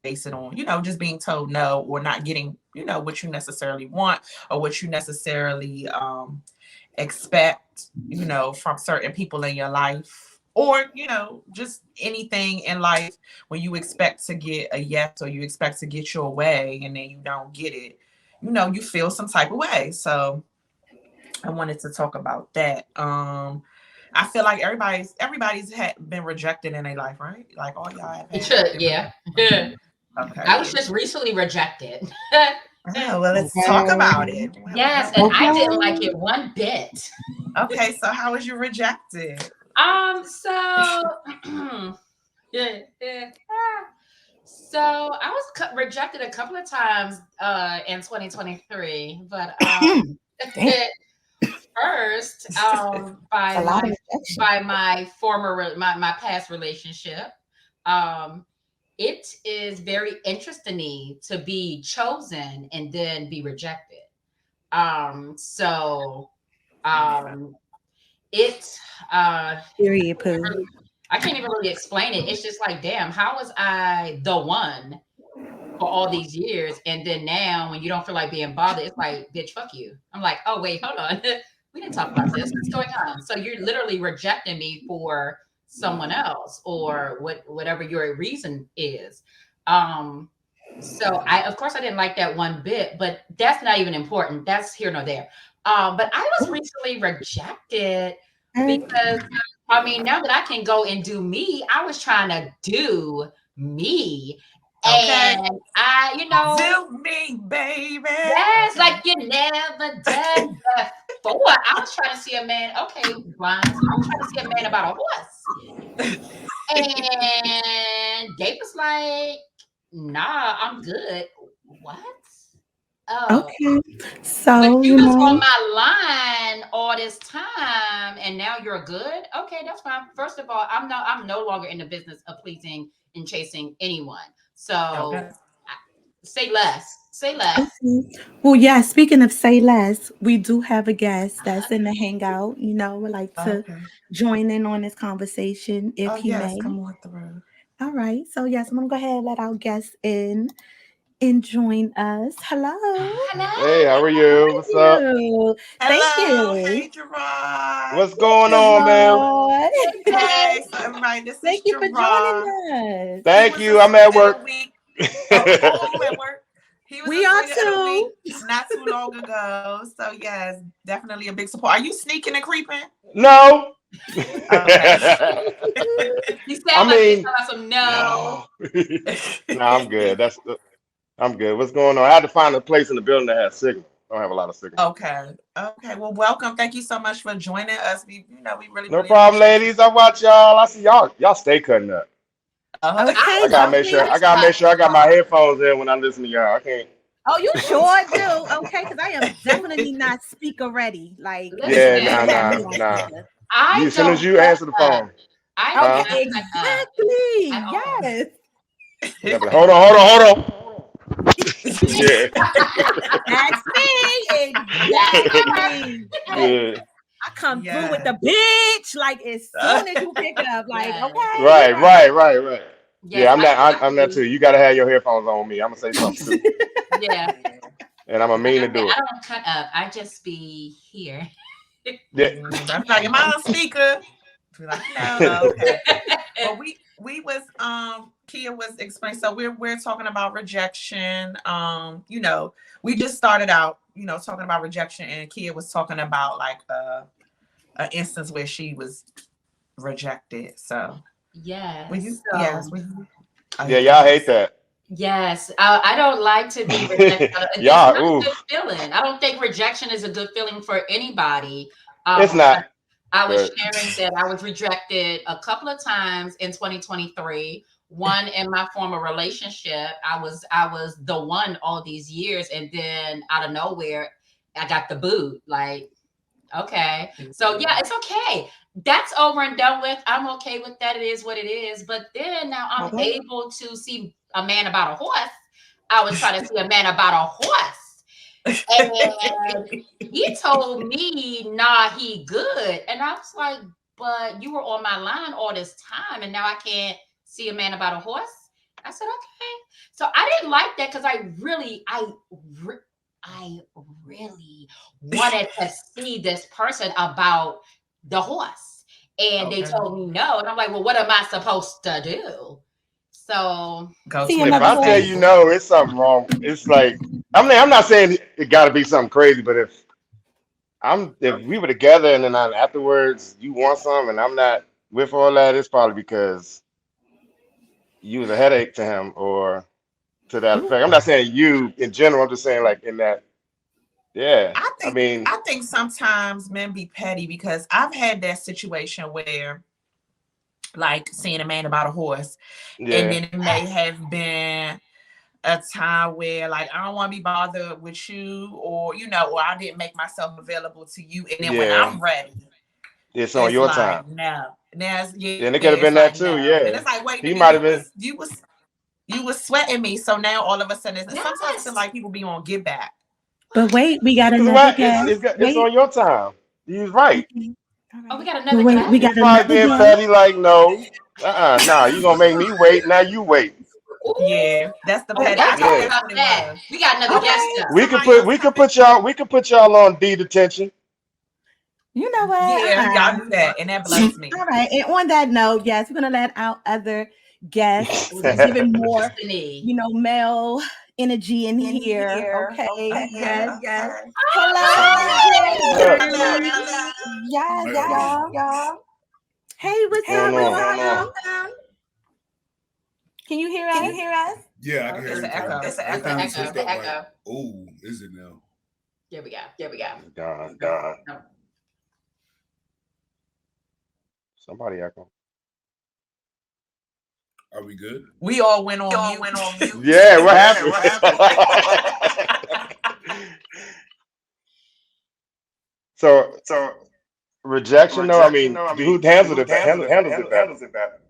base it on, just being told no or not getting, what you necessarily want or what you necessarily expect, from certain people in your life, or, just anything in life when you expect to get a yes or you expect to get your way and then you don't get it, you feel some type of way. So I wanted to talk about that. I feel like everybody's been rejected in their life, right? Like all y'all have It had. should, yeah. Okay. I was just recently rejected. Oh, well, let's talk about it. Yes, and I didn't like it one bit. Okay, so how was you rejected? So So I was rejected a couple of times in 2023, but first by my former my past relationship. It is very interesting to be chosen and then be rejected. It Period, poo. I can't even really explain it. It's just like, damn, how was I the one for all these years? And then now when you don't feel like being bothered, it's like, bitch, fuck you. I'm like, oh, wait, hold on. We didn't talk about this. What's going on? So you're literally rejecting me for someone else or whatever your reason is. So of course I didn't like that one bit, but that's not even important. That's here nor there. But I was recently rejected because now that I can go and do me, I was trying to do me. Okay. And I, do me, baby. Yes, like you never done before. I was trying to see a man. Okay, Brian. I was trying to see a man about a horse. And Gabe was like, nah, I'm good. What? Oh. Okay. So but you was on my line all this time and now you're good? Okay, that's fine. First of all, I'm no longer in the business of pleasing and chasing anyone. So say less. Say less. Well, yeah, speaking of say less, we do have a guest that's in the hangout. Would like to join in on this conversation if he may. Come on through. All right. So yes, I'm gonna go ahead and let our guest in and join us. Hello. Hello. Hey, how are you? What's up? Thank you. Hey, Jarod. What's going on, man? Hey, so everybody, this Thank is you for Jarod. joining us. Thank you. I'm at work. You at work? We are too. Not too long ago. So yes, definitely a big support. Are you sneaking and creeping? No. Okay. You sound no. No, I'm good. I'm good. What's going on? I had to find a place in the building that has signal. I don't have a lot of signal. Okay. Well, welcome. Thank you so much for joining us. We really no problem, ladies. I watch y'all. I see y'all. Y'all stay cutting up. Okay. I gotta make sure. I got my headphones in when I listen to y'all. I can't. Oh, you sure do? Okay, because I am definitely not speaker ready. Like, nah. As soon as you answer the phone. Exactly. Yes. Yeah, but hold on. Yeah. That's me. Exactly. Yeah. I come through with the bitch like as soon as you pick up. Like, Yes. okay. Right. Yes, Yeah, I I'm that too. You gotta have your headphones on me. I'm gonna say something too. Yeah. And I'm gonna mean to do I it. don't cut up. I just be here. Yeah. That's like, am I on speaker? Be like, no, okay. But we was Kia was explaining. So we're talking about rejection. You know, we just started out, you know, talking about rejection, and Kia was talking about like an instance where she was rejected. So Yes. Yeah, y'all hate that. Yes, I don't like to be rejected. It's not a good Oof. feeling. I don't think rejection is a good feeling for anybody. It's not. I was But sharing that I was rejected a couple of times in 2023. One in my former relationship, I was the one all these years, and then out of nowhere, I got the boot. Like, okay, so yeah, it's okay. That's over and done with. I'm okay with that. It is what it is. But then now I'm able to see a man about a horse. I was trying to see a man about a horse. And he told me, nah, he good. And I was like, but you were on my line all this time, and now I can't see a man about a horse. I said, okay. So I didn't like that because I really wanted to see this person about the horse. And they told me no. And I'm like, well, what am I supposed to do? So if I tell you no, it's something wrong. It's like, I mean, I'm not saying it gotta be something crazy, but if we were together and then afterwards you want something and I'm not with all that, it's probably because you was a headache to him or to that effect. I'm not saying you in general. I'm just saying like in that. Yeah, I think sometimes men be petty because I've had that situation where, like, seeing a man about a horse, and then it may have been a time where, like, I don't want to be bothered with you, or you know, or I didn't make myself available to you, and then when I'm ready, it's on your time. No, now and it could have been that too. Yeah, and it's like, wait, he might have been. You was sweating me, so now all of a sudden, sometimes I feel like people be on get back. But wait, we got another guest. It's on your time. He's right. Oh, we got another guest. We got another being petty, like no, nah. You gonna make me wait? Now you wait. Ooh. Yeah, that's the petty. That's what that. We got another guest. We could put y'all on D detention. You know what? Yeah, y'all do that, and that blows me. All right, and on that note, yes, we're gonna let our other guests give it more, you know, male energy in here. Okay. Yes. Hello. Yes, y'all. Hey, what's up? Can you hear us? Yeah, I can hear you. It's an echo. Oh, is it now? Here we go. Gone. Somebody echo. Are we good? We all went on mute. Yeah, what happened? So rejection, though. I mean, who handles it better?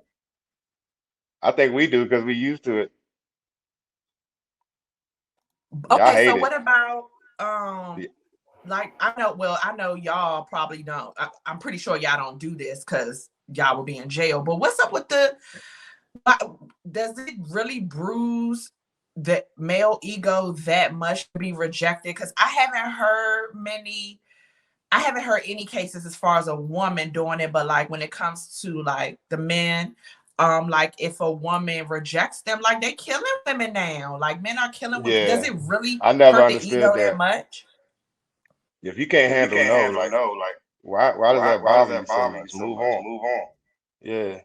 I think we do because we used to it. Okay, so what about like I know y'all probably don't. I'm pretty sure y'all don't do this because y'all will be in jail. But what's up with does it really bruise the male ego that much to be rejected? Because I haven't heard any cases as far as a woman doing it, but like when it comes to like the men, like if a woman rejects them, like they killing women now. Like men are killing women. Does it really I never hurt the understood ego that much? If you can't handle no, like why does that bother you so much? Move on. Yeah.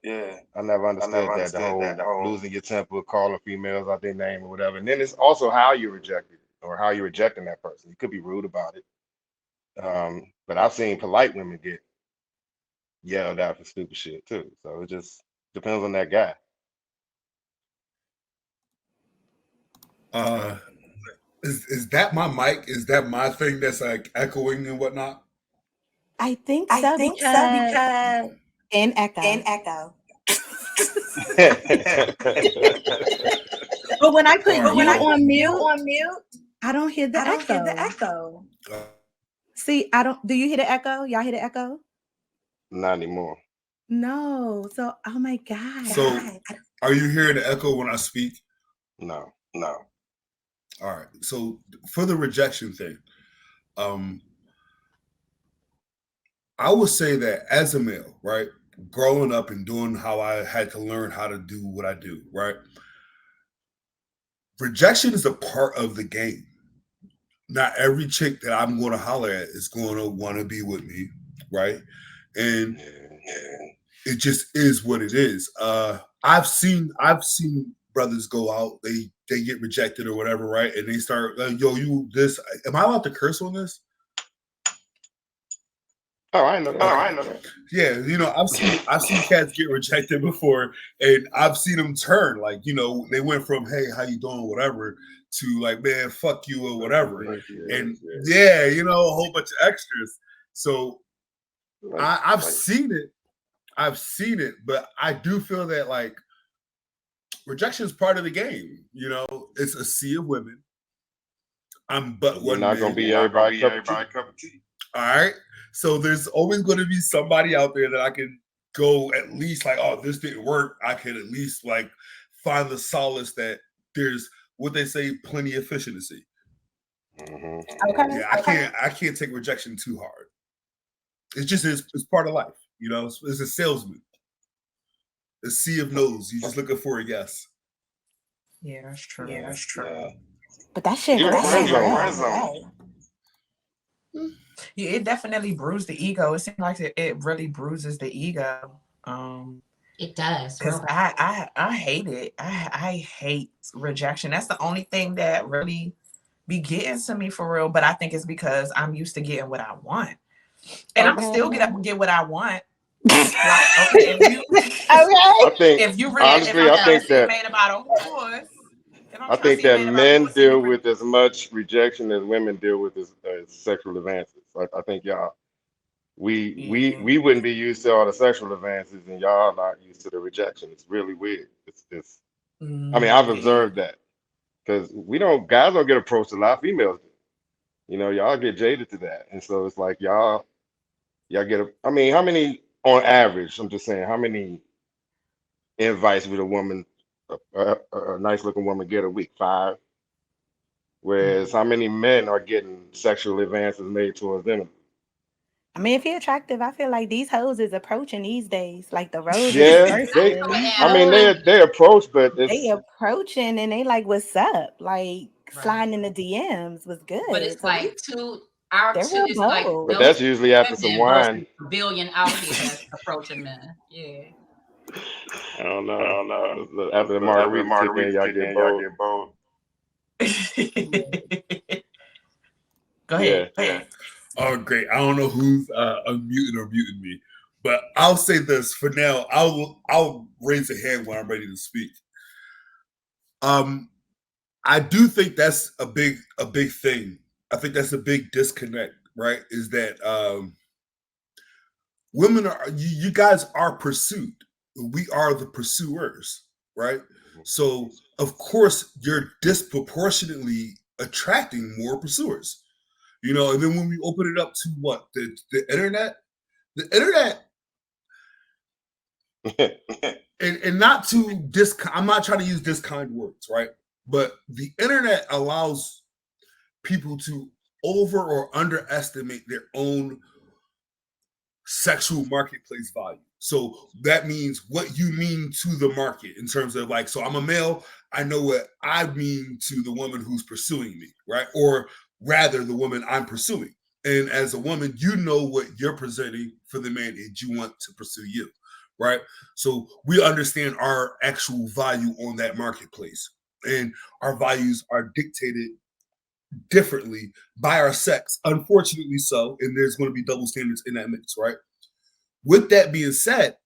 I never understood that the whole losing your temper, calling females out their name or whatever. And then it's also how you reject it or how you're rejecting that person. You could be rude about it. But I've seen polite women get yelled at for stupid shit too. So it just depends on that guy. Is that my mic? Is that my thing that's like echoing and whatnot? I think so because in echo. But when I put you on mute, I don't hear the echo. See, I don't. Do you hear the echo? Y'all hear the echo? Not anymore. No. So, oh my God. So, are you hearing the echo when I speak? No. All right. So, for the rejection thing, I would say that as a male, right, growing up and doing how I had to learn how to do what I do, right, rejection is a part of the game. Not every chick that I'm going to holler at is going to want to be with me, right? And it just is what it is. I've seen brothers go out, they get rejected or whatever, right? And they start like, yo, you this. Am I allowed to curse on this? Oh, I know that. Yeah, you know, I've seen cats get rejected before, and I've seen them turn. Like, you know, they went from "Hey, how you doing?" whatever to like, "Man, fuck you" or whatever. And yeah, you know, a whole bunch of extras. So I've seen it. I've seen it, but I do feel that like rejection is part of the game. You know, it's a sea of women. I'm but You're one not man. gonna be everybody's cup of tea. All right. So there's always going to be somebody out there that I can go at least like, oh, this didn't work. I can at least like find the solace that there's what they say, plenty of efficiency. Okay. Yeah, I can't take rejection too hard. It's just it's part of life, you know. It's a salesman. A sea of no's. You're just looking for a yes. Yeah, that's true. Yeah. But that shit hurts. Yeah, it definitely bruised the ego. It seems like it really bruises the ego. It does. Because I hate it. I hate rejection. That's the only thing that really be getting to me for real. But I think it's because I'm used to getting what I want. And I'm still get what I want. Like, okay, if you really, honestly, I think that made about a horse. I think that men deal with as much rejection as women deal with as sexual advances. I think y'all, we wouldn't be used to all the sexual advances, and y'all not used to the rejection. It's really weird. It's I mean, I've observed that because guys don't get approached a lot, females do. You know, y'all get jaded to that, and so it's like y'all get I mean, how many on average? I'm just saying, how many invites would a woman, a nice looking woman, get a week? 5. Whereas how many men are getting sexual advances made towards them? I mean, if you're attractive, I feel like these hoes is approaching these days. Like the road Yeah, is they approach, but they approaching and they like, what's up? Like sliding in the DMs was good. But it's so like it's like but that's usually after some wine. Billion out here that's approaching men. Yeah. I don't know. After the margarita kick in, y'all get bold. Go ahead. Yeah. Oh, great. I don't know who's unmuting or muting me, but I'll say this for now. I'll raise a hand when I'm ready to speak. I do think that's a big thing. I think that's a big disconnect, right? Is that women are you guys are pursued. We are the pursuers, right? So of course you're disproportionately attracting more pursuers. You know, and then when we open it up to what? The internet? The internet and not to I'm not trying to use discount words, right? But the internet allows people to over or underestimate their own sexual marketplace value. So that means what you mean to the market in terms of like, so I'm a male, I know what I mean to the woman who's pursuing me, right? Or rather the woman I'm pursuing. And as a woman, you know what you're presenting for the man that you want to pursue you, right? So we understand our actual value on that marketplace. And our values are dictated differently by our sex, unfortunately so, and there's going to be double standards in that mix, right? With that being said,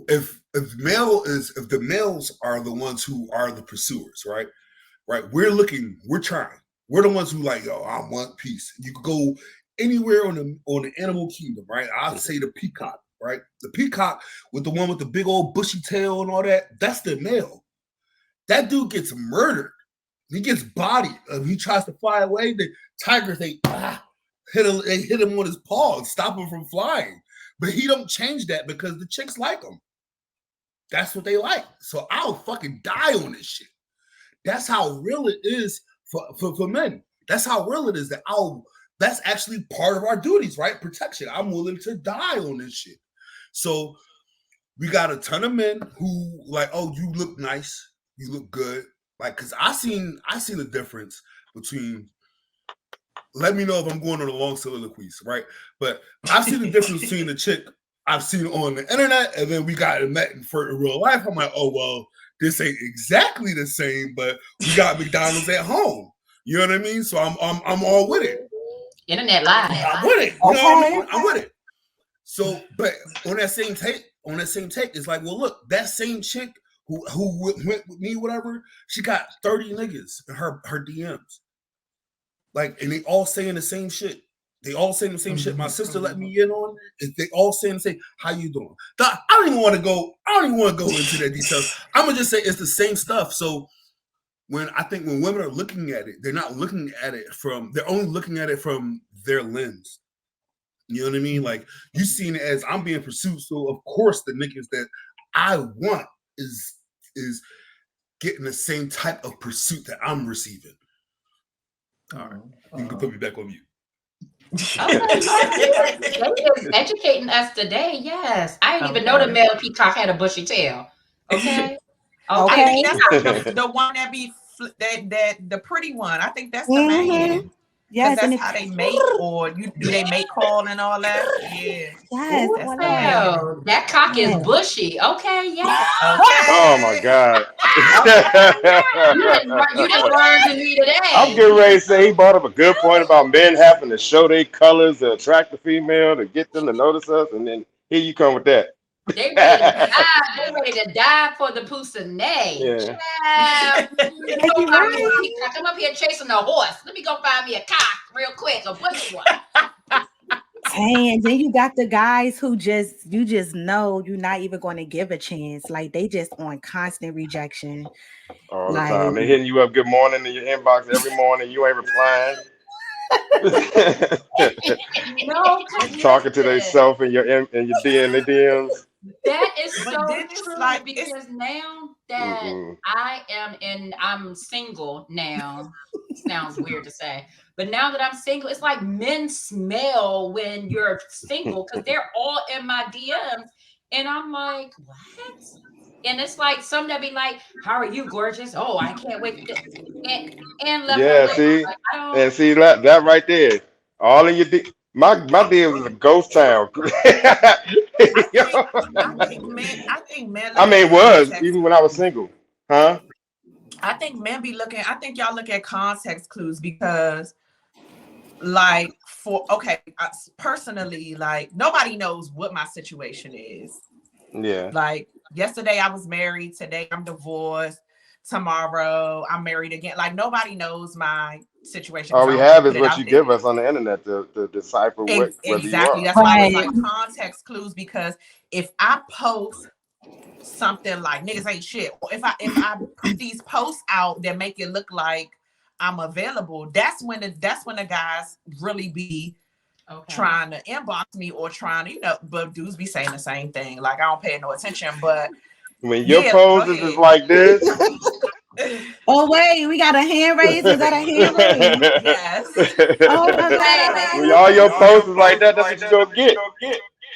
if the males are the ones who are the pursuers, right? We're trying. We're the ones who like, yo, I want peace. You could go anywhere on the animal kingdom, right? I'll say the peacock. right? The peacock with the one with the big old bushy tail and all that, that's the male. That dude gets murdered. He gets bodied. He tries to fly away. The tigers, they hit him on his paws, stop him from flying. But he don't change that because the chicks like him. That's what they like. So I'll fucking die on this shit. That's how real it is for men. That's how real it is that's actually part of our duties, right? Protection. I'm willing to die on this shit. So we got a ton of men who like, oh, you look nice, you look good. Like, cause I seen the difference between, let me know if I'm going on a long soliloquies, right? But I've seen the difference between the chick I've seen on the internet, and then we got met in real life. I'm like, oh well, this ain't exactly the same, but we got McDonald's at home. You know what I mean? So I'm all with it. Internet live. I'm with it. You know what I mean? I'm with it. So, but on that same take, it's like, well, look, that same chick who went with me, whatever, she got 30 niggas in her DMs. Like, and they all saying the same shit. They all saying the same shit. My sister let me in on it. They all saying the same. How you doing? I don't even want to go into the details. I'm gonna just say it's the same stuff. So when women are looking at it, they're only looking at it from their lens. You know what I mean? Like, you seen it as I'm being pursued. So of course the niggas that I want is getting the same type of pursuit that I'm receiving. All right. You can put me back on mute. Okay, educating us today. Yes, I didn't even know the male peacock had a bushy tail. Okay, I think that's the one that be that the pretty one. I think that's the man. Yes, that's how they make, or do they make call and all that? Yeah. Yes. Wow, that cock is bushy. Okay, yeah. Okay. Oh my God. You just learned to me today. I'm getting ready to say he brought up a good point about men having to show their colors to attract the female, to get them to notice us, and then here you come with that. They ready to die. They ready to die for the pussy. Yeah. Come up here chasing a horse. Let me go find me a cock real quick, a bushy one. And then you got the guys who you just know you're not even going to give a chance. Like, they just on constant rejection. All the time. They hitting you up good morning in your inbox every morning. You ain't replying. No, talking to themselves in your DMs. That is so true, like, because now that I'm single now, sounds weird to say, but now that I'm single, it's like men smell when you're single because they're all in my DMs, and I'm like, what? And it's like some that be like, "How are you, gorgeous? Oh, I can't wait." And left. Yeah, see, and see that right there, all in your my DM was a ghost town. I mean, it was even when I was single, huh? I think men be looking. I think y'all look at context clues because, like, personally, like, nobody knows what my situation is. Yeah. Like, yesterday I was married. Today I'm divorced. Tomorrow I'm married again. Like, nobody knows my situation. All we have is what you give us on the internet to decipher what exactly. That's why I was like context clues, because if I post something like niggas ain't shit, or if I put these posts out that make it look like I'm available, that's when the guys really be trying to inbox me or trying to, but dudes be saying the same thing. Like, I don't pay no attention, but when your poses is like this. Oh wait, we got a hand raise. Is that a hand raise? Yes. Oh my God. When all your poses like that, that's what you gonna get.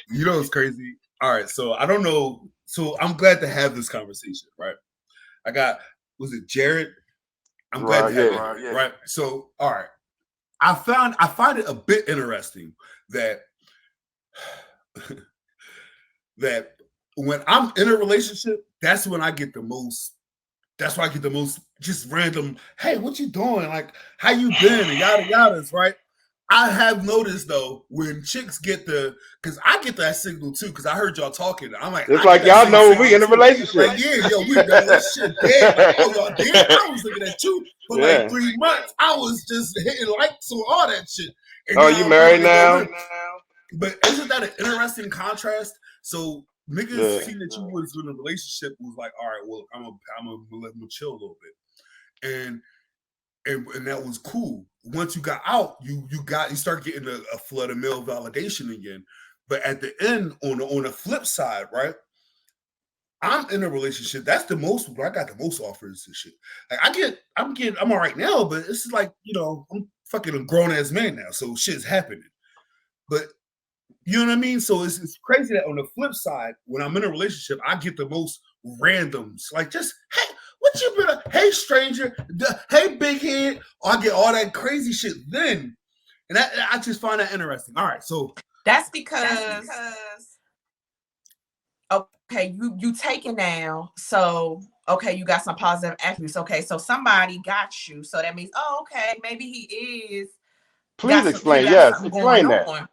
You know what's crazy? All right, so I don't know. So I'm glad to have this conversation, right? Was it Jarod? I'm glad to have it, right? So, all right. I find it a bit interesting that when I'm in a relationship, that's when I get the most just random, hey, what you doing? Like, how you been? And yada yadas, right? I have noticed though, when chicks get because I get that signal too, because I heard y'all talking. I'm like, it's like y'all know we in a relationship. Like, yeah, yo, we done this shit dead. Like, oh, y'all did? I was looking at you for like 3 months. I was just hitting likes on all that shit. And you married now? But isn't that an interesting contrast? So niggas seen that you was in a relationship was like, all right, well, I'm gonna let them chill a little bit, and that was cool. Once you got out, you start getting a flood of male validation again. But at the end, on the flip side, right? I'm in a relationship. That's the most. I got the most offers and shit. Like I'm all right now, but it's like, you know, I'm fucking a grown ass man now, so shit's happening. But you know what I mean? So it's crazy that on the flip side, when I'm in a relationship, I get the most randoms. Like, just, hey, what you been? Hey, stranger. Hey, big head. I get all that crazy shit then. And I just find that interesting. All right, so that's because okay, you taking now. So okay, you got some positive attributes. Okay, so somebody got you. So that means, oh, okay, maybe he is. Please explain. Yes, explain that.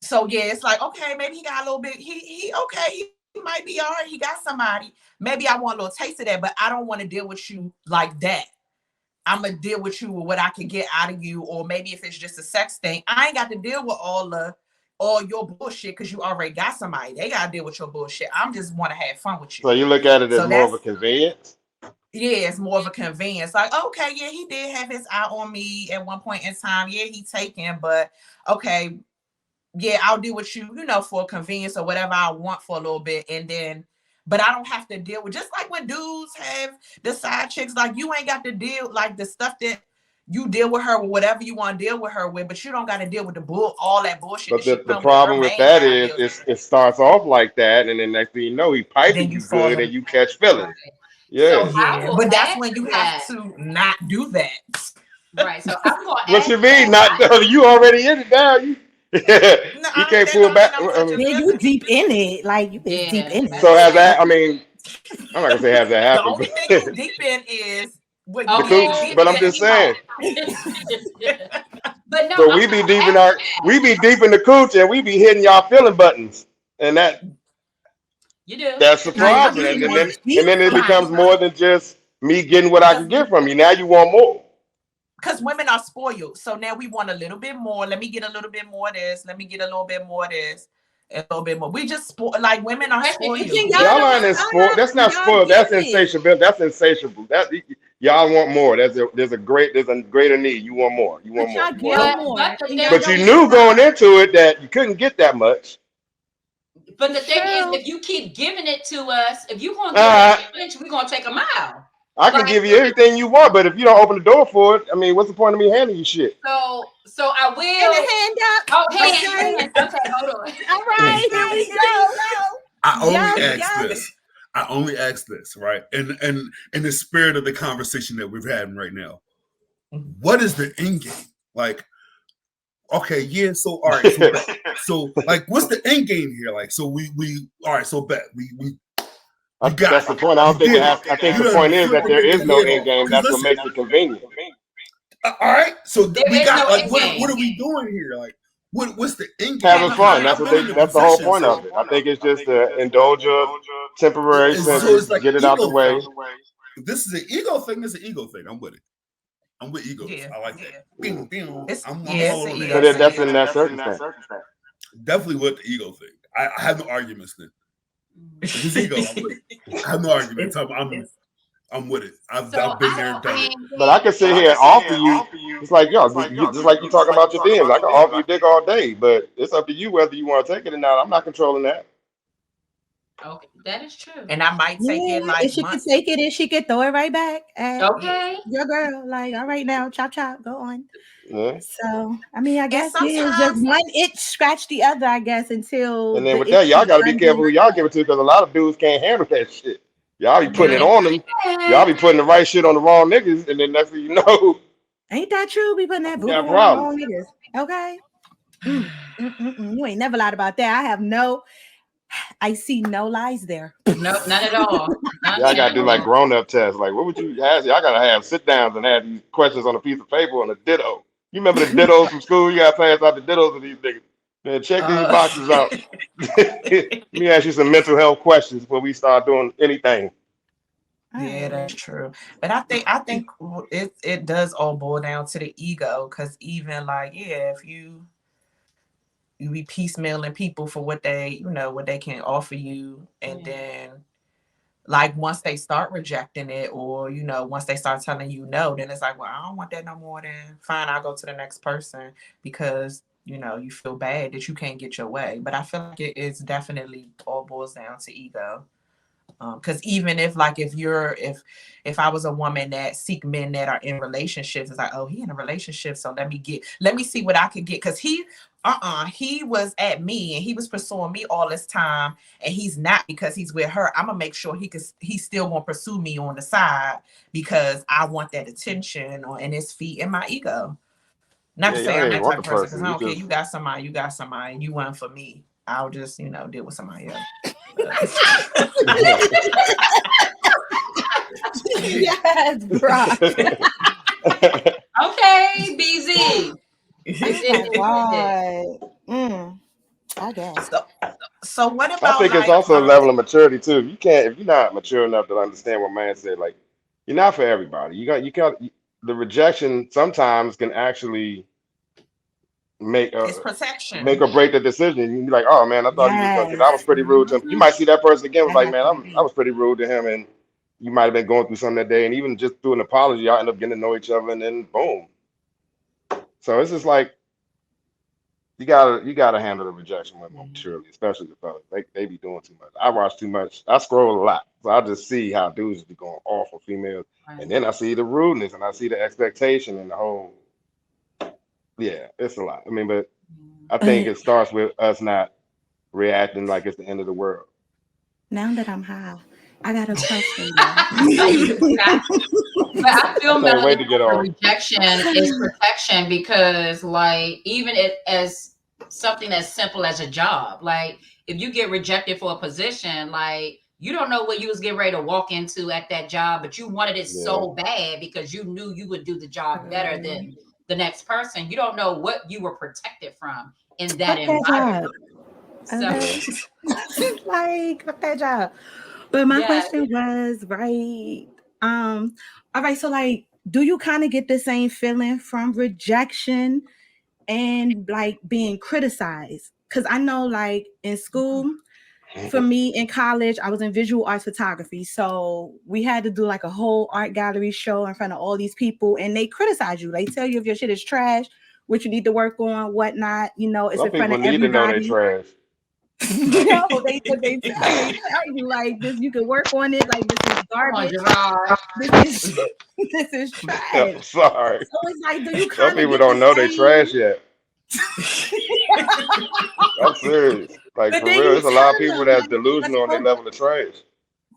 So yeah, it's like, okay, maybe he got a little bit. He okay. He might be all right. He got somebody. Maybe I want a little taste of that, but I don't want to deal with you like that. I'm gonna deal with you with what I can get out of you, or maybe if it's just a sex thing, I ain't got to deal with all your bullshit because you already got somebody. They gotta deal with your bullshit. I'm just want to have fun with you. So you look at it as more of a convenience? Yeah, it's more of a convenience. Like, okay, yeah, he did have his eye on me at one point in time. Yeah, he taken, but okay, yeah, I'll deal with you, you know, for convenience or whatever I want for a little bit, and then. But I don't have to deal with, just like when dudes have the side chicks, like you ain't got to deal like the stuff that you deal with her with, whatever you want to deal with her with, but you don't got to deal with all that bullshit. But the problem with that is it starts off like that, and then next thing you know, he piping you good and you catch feelings. Yeah. So but that's when you have to not do that. Right. So I'm going to what you mean not you already in it now. You can't pull back. Yeah, you deep in it. Like you is deep in it. So has that, I mean, I'm not gonna say has that happened. The only thing you deep in is what but I'm just saying. But no, so we be deep in the cooch and we be hitting y'all feeling buttons. And that you do. That's the problem. And then it becomes more than just me getting what I can get from you. Now you want more. Because women are spoiled. So now we want a little bit more. Let me get a little bit more of this. Let me get a little bit more of this. A little bit more. We just like women are spoiled. Y'all aren't spoiled. That's not spoiled. That's insatiable. That's insatiable. Y'all want more. There's a greater need. You want more. You want more. But you knew going into it that you couldn't get that much. But the thing is, if you keep giving it to us, if you want to give it, we're gonna take a mile. I can give you everything you want, but if you don't open the door for it, I mean, what's the point of me handing you shit? So I will. And a hand up. Oh, hand. Okay, hold on. All right, here we go. I only ask this, right? And in the spirit of the conversation that we've had right now, what is the end game? Like, okay, yeah. So all right, so like, what's the end game here? Like, so we all right. So bet we. That's the point. I think the point is that there is no end game. That's what makes it convenient. All right. So we got like, what are we doing here? Like, what's the end game? Having fun. That's the whole point of it. I think it's just to indulge a temporary sense, like get it out the way. If this is an ego thing, it's an ego thing. I'm with it. I'm with egos. Yeah, I like that. I'm all over that. But that's in that circumstance. Definitely with the ego thing. I have no arguments then. It's ego. I'm with it. I have no arguments. I'm with it. I've been there and done it. But I can sit here and offer you. It's like, just like you talking about your DMs. I can offer you dick all day, but it's up to you whether you want to take it or not. I'm not controlling that. Okay, that is true. And I might take it like if she could take it and she could throw it right back. Okay. Your girl, like, all right now, chop, go on. Yeah. So, I mean, I guess it's just one itch scratch the other, I guess, until. And then with that, y'all got to be careful who y'all give it to, because a lot of dudes can't handle that shit. Y'all be putting it on them. Y'all be putting the right shit on the wrong niggas, and then next thing you know. Ain't that true? We putting that voodoo on the wrong niggas. Okay. You ain't never lied about that. I see no lies there. Nope, not at all. Y'all gotta do like grown-up tests. Like, what would you ask? Y'all gotta have sit-downs and have these questions on a piece of paper on a ditto. You remember the dittos from school? You gotta pass out the dittos of these niggas. Man, check these boxes out. Let me ask you some mental health questions before we start doing anything. Yeah, that's true. But I think it does all boil down to the ego, because even like, if you you be piecemealing people for what they, what they can offer you. And then like once they start rejecting it, or, once they start telling you no, then it's like, well, I don't want that no more. Then fine, I'll go to the next person, because, you feel bad that you can't get your way. But I feel like it's definitely all boils down to ego. Because even if I was a woman that seek men that are in relationships, it's like, oh, he in a relationship, so let me see what I could get. Because he was at me and he was pursuing me all this time, and he's not, because he's with her. I'm gonna make sure he still won't pursue me on the side, because I want that attention and his feet and my ego. Not to say I'm that type of person, because I don't care. You got somebody, and you want for me. I'll just, deal with somebody else. Yes, Brock. Okay, BZ. I guess. So what about? I think it's also a level of maturity too. You can't, if you're not mature enough to understand what man said, like, you're not for everybody. You got the rejection sometimes can actually make it's protection, make or break the decision. You're like, oh man, I thought he was going, because I was pretty rude to him. You might see that person again, was like, man, I was pretty rude to him, and you might have been going through something that day, and even just through an apology, y'all end up getting to know each other, and then boom. So it's just like, you gotta handle the rejection with more maturity, especially the fellas. They be doing too much. I watch too much. I scroll a lot, so I just see how dudes be going off on females, and then I see the rudeness, and I see the expectation, and the whole. Yeah, it's a lot. I mean, but I think it starts with us not reacting like it's the end of the world. Now that I'm high, I got a question. But I feel way to get off. Rejection is protection, because like even as something as simple as a job, like if you get rejected for a position, like you don't know what you was getting ready to walk into at that job, but you wanted it so bad because you knew you would do the job better than the next person. You don't know what you were protected from in that environment. So like that job. But my question was, right, all right, so like, do you kind of get the same feeling from rejection and like being criticized? Because I know like in school, for me in college, I was in visual arts photography. So we had to do like a whole art gallery show in front of all these people, and they criticize you. They tell you if your shit is trash, what you need to work on, whatnot. It's Some in front people of need to know they everybody. trash. No, they tell you like this. You can work on it. Like this is garbage. This is trash. I'm sorry. So it's like, do you kind Some of people get don't know they same... trash yet. I'm serious. Like, for real, there's a lot of people that's delusional on their level of trash.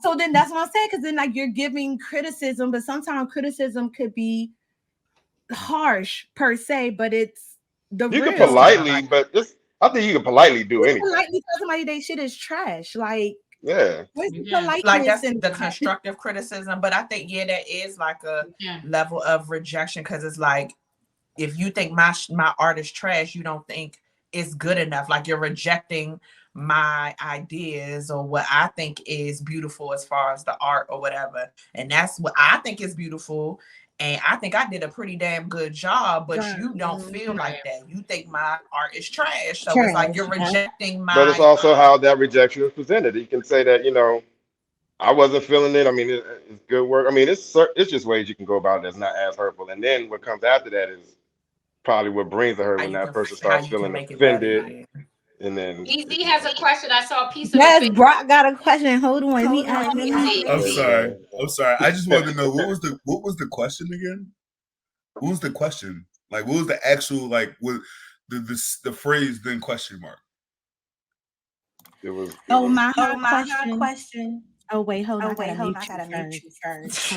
So then that's what I'm saying, because then like you're giving criticism, but sometimes criticism could be harsh per se, but it's the you real. Can politely, but I think you can politely do anything. Politely tell somebody they shit is trash. Like, where's the politeness? Like that's the constructive criticism. But I think that is like a level of rejection, because it's like, if you think my art is trash, you don't think it's good enough. Like you're rejecting my ideas or what I think is beautiful as far as the art or whatever. And that's what I think is beautiful. And I think I did a pretty damn good job, but you don't feel like that. You think my art is trash. So it's like you're rejecting my... But it's also how that rejection is presented. You can say that, I wasn't feeling it. I mean, it's good work. I mean, it's just ways you can go about it that's not as hurtful. And then what comes after that is probably what brings the hurt, when that person starts feeling offended. And then EZ has a question. I saw a piece of it. Brock got a question. Hold on. Let me ask I'm sorry. I just wanted to know what was the question again? What was the question? Like, what was the actual, like, what the phrase then question mark? It was my question. Oh wait, hold on. I gotta mute you first.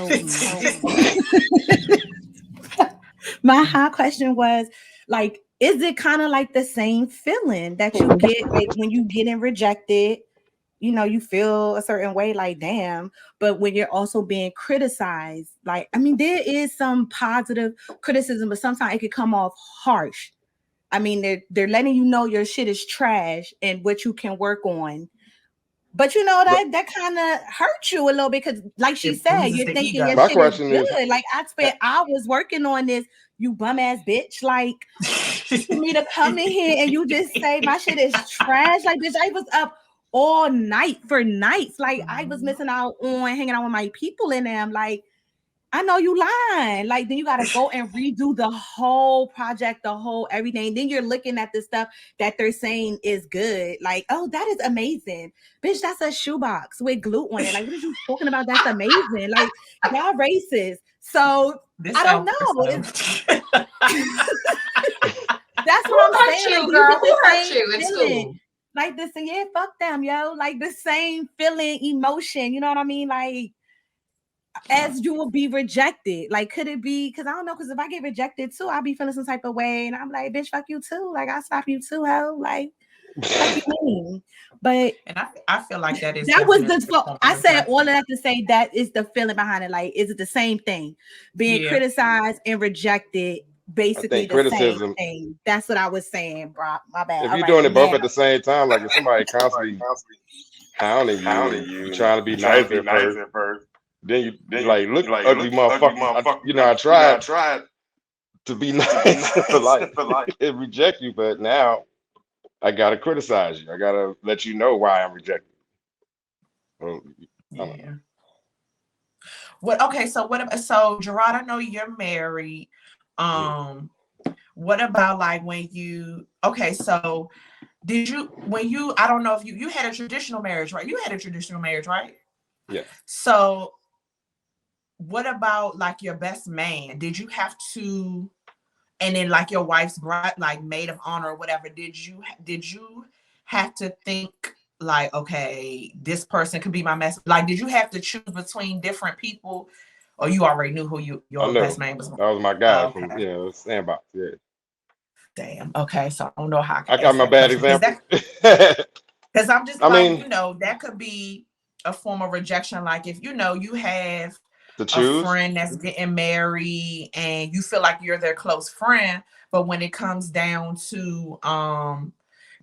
My high question was like, is it kind of like the same feeling that you get like when you getting rejected? You feel a certain way, like damn. But when you're also being criticized, like, I mean, there is some positive criticism, but sometimes it could come off harsh. I mean, they're letting you know your shit is trash and what you can work on. But you know that kind of hurt you a little bit because, like she said, you're thinking your My shit is question good. is- Like I spent hours working on this, you bum ass bitch. Like for me to come in here and you just say my shit is trash. Like bitch, I was up all night for nights. Like I was missing out on hanging out with my people in them. Like I know you lying. Like then you got to go and redo the whole project, the whole everything. Then you're looking at the stuff that they're saying is good. Like, oh, that is amazing. Bitch, that's a shoebox with glue on it. Like, what are you talking about? That's amazing. Like, y'all racist. So I don't know. That's what I'm saying. You, girl? Who hurt Same you in feeling. school? Like this, yeah, fuck them, yo. Like the same feeling, emotion. You know what I mean? Like as you will be rejected. Like, could it be? Because I don't know. Because if I get rejected too, I'll be feeling some type of way, and I'm like, bitch, fuck you too. Like, I'll stop you too, ho. Like, fuck you mean? But and I feel like that is that was the. I said all of that to say that is the feeling behind it. Like, is it the same thing? Being criticized and rejected. Basically the same thing. That's what I was saying, Brock. My bad. If you're doing it both at the same time, like if somebody constantly hounding you, you trying to be nice at first, then you like look ugly motherfucker. I tried to be nice for like it reject you, but now I gotta criticize you. I gotta let you know why I'm rejected. Yeah. What? Okay. So what? So Jarod, I know you're married. What about like when you? Okay. So did you when you? I don't know if you had a traditional marriage, right? You had a traditional marriage, right? Yeah. So what about like your best man? Did you have to? And then like your wife's bride, like maid of honor or whatever, did you have to think like, okay, this person could be my mess? Like, did you have to choose between different people, or you already knew who your best man was? That was my guy from Sandbox. Yeah. Damn. Okay, so I don't know how I got my bad example. Because I'm just like, that could be a form of rejection. Like if you have a friend that's getting married and you feel like you're their close friend, but when it comes down to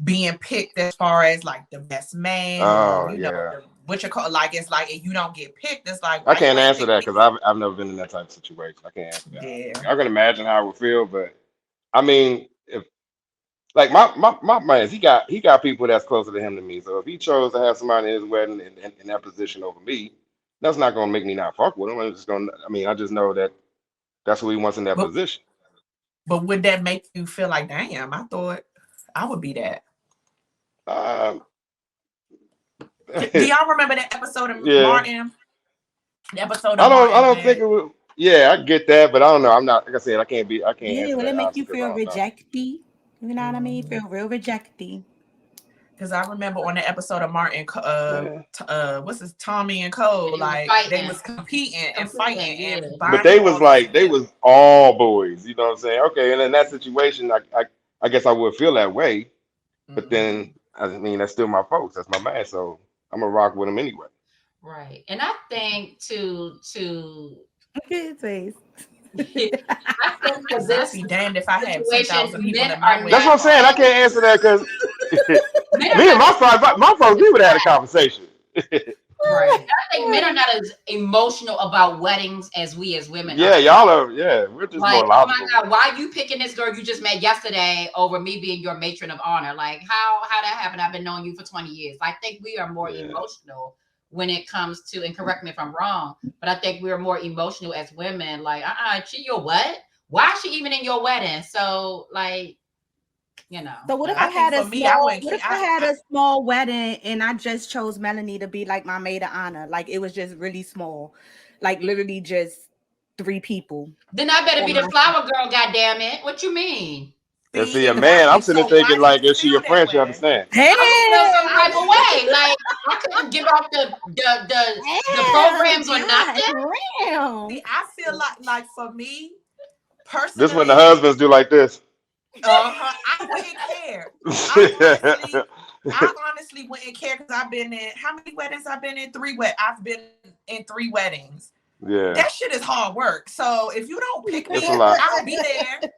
being picked as far as like the best man, what you call, like it's like if you don't get picked, it's like I can't answer that because I've never been in that type of situation. I can't answer that. Yeah. I can imagine how it would feel, but I mean, if like my man, he got people that's closer to him than me. So if he chose to have somebody in his wedding in that position over me, that's not gonna make me not fuck with him. I just know that that's who he wants in that position. But would that make you feel like, damn, I thought I would be that? Do y'all remember that episode of Martin? The episode of I don't think it would. Yeah, I get that, but I don't know. I'm not, like I said, I can't. Yeah, will it make you feel rejected? You know what I mean? Feel real rejected. Because I remember on the episode of Martin, what's his Tommy and Cole, like they was competing and fighting, and but they was all boys. You know what I'm saying? Okay, and in that situation, I guess I would feel that way, but then I mean that's still my folks. That's my man, so I'm gonna rock with him anyway. Right, and I think to face. I think because this be damned if I had 2,000 people in my way. That's what I'm saying. I can't answer that because me and my folks, we would have had a conversation. Right. I think men are not as emotional about weddings as we as women. Yeah, y'all are. Yeah, we're just like, more logical. Oh my God, why are you picking this girl you just met yesterday over me being your matron of honor? Like, how that happened? I've been knowing you for 20 years. I think we are more emotional when it comes to, and correct me if I'm wrong, but I think we're more emotional as women. Like, she your what? Why is she even in your wedding? So, like, So what if I had a small wedding and I just chose Melanie to be like my maid of honor? Like it was just really small, like literally just 3 people. Then I better be the flower girl. Goddamn it! What you mean? And see, a man, I'm sitting there thinking like, is she your friend? She understand? Hey, some type of way. Like I couldn't give up the programs or nothing. See, I feel like for me personally, this when the husbands do like this. I wouldn't care. I honestly wouldn't care because I've been in how many weddings? I've been in 3 I've been in 3 weddings. Yeah, that shit is hard work. So if you don't pick me, I'll be there.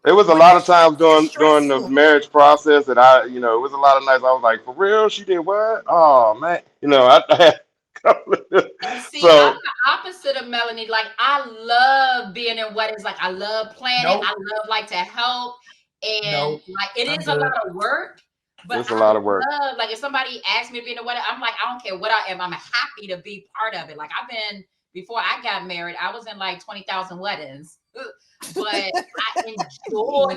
It was a lot of times during the marriage process that it was a lot of nights I was like, for real, she did what? Oh man, I had See, I'm so the opposite of Melanie. Like, I love being in weddings. Like, I love planning. Nope. I love like to help, and Nope. like it I'm is good. a lot of work. But it's a I lot of work. love, like, if somebody asks me to be in a wedding, I'm like, I don't care what I am. I'm happy to be part of it. Like, before I got married, I was in like 20,000 weddings, but I enjoy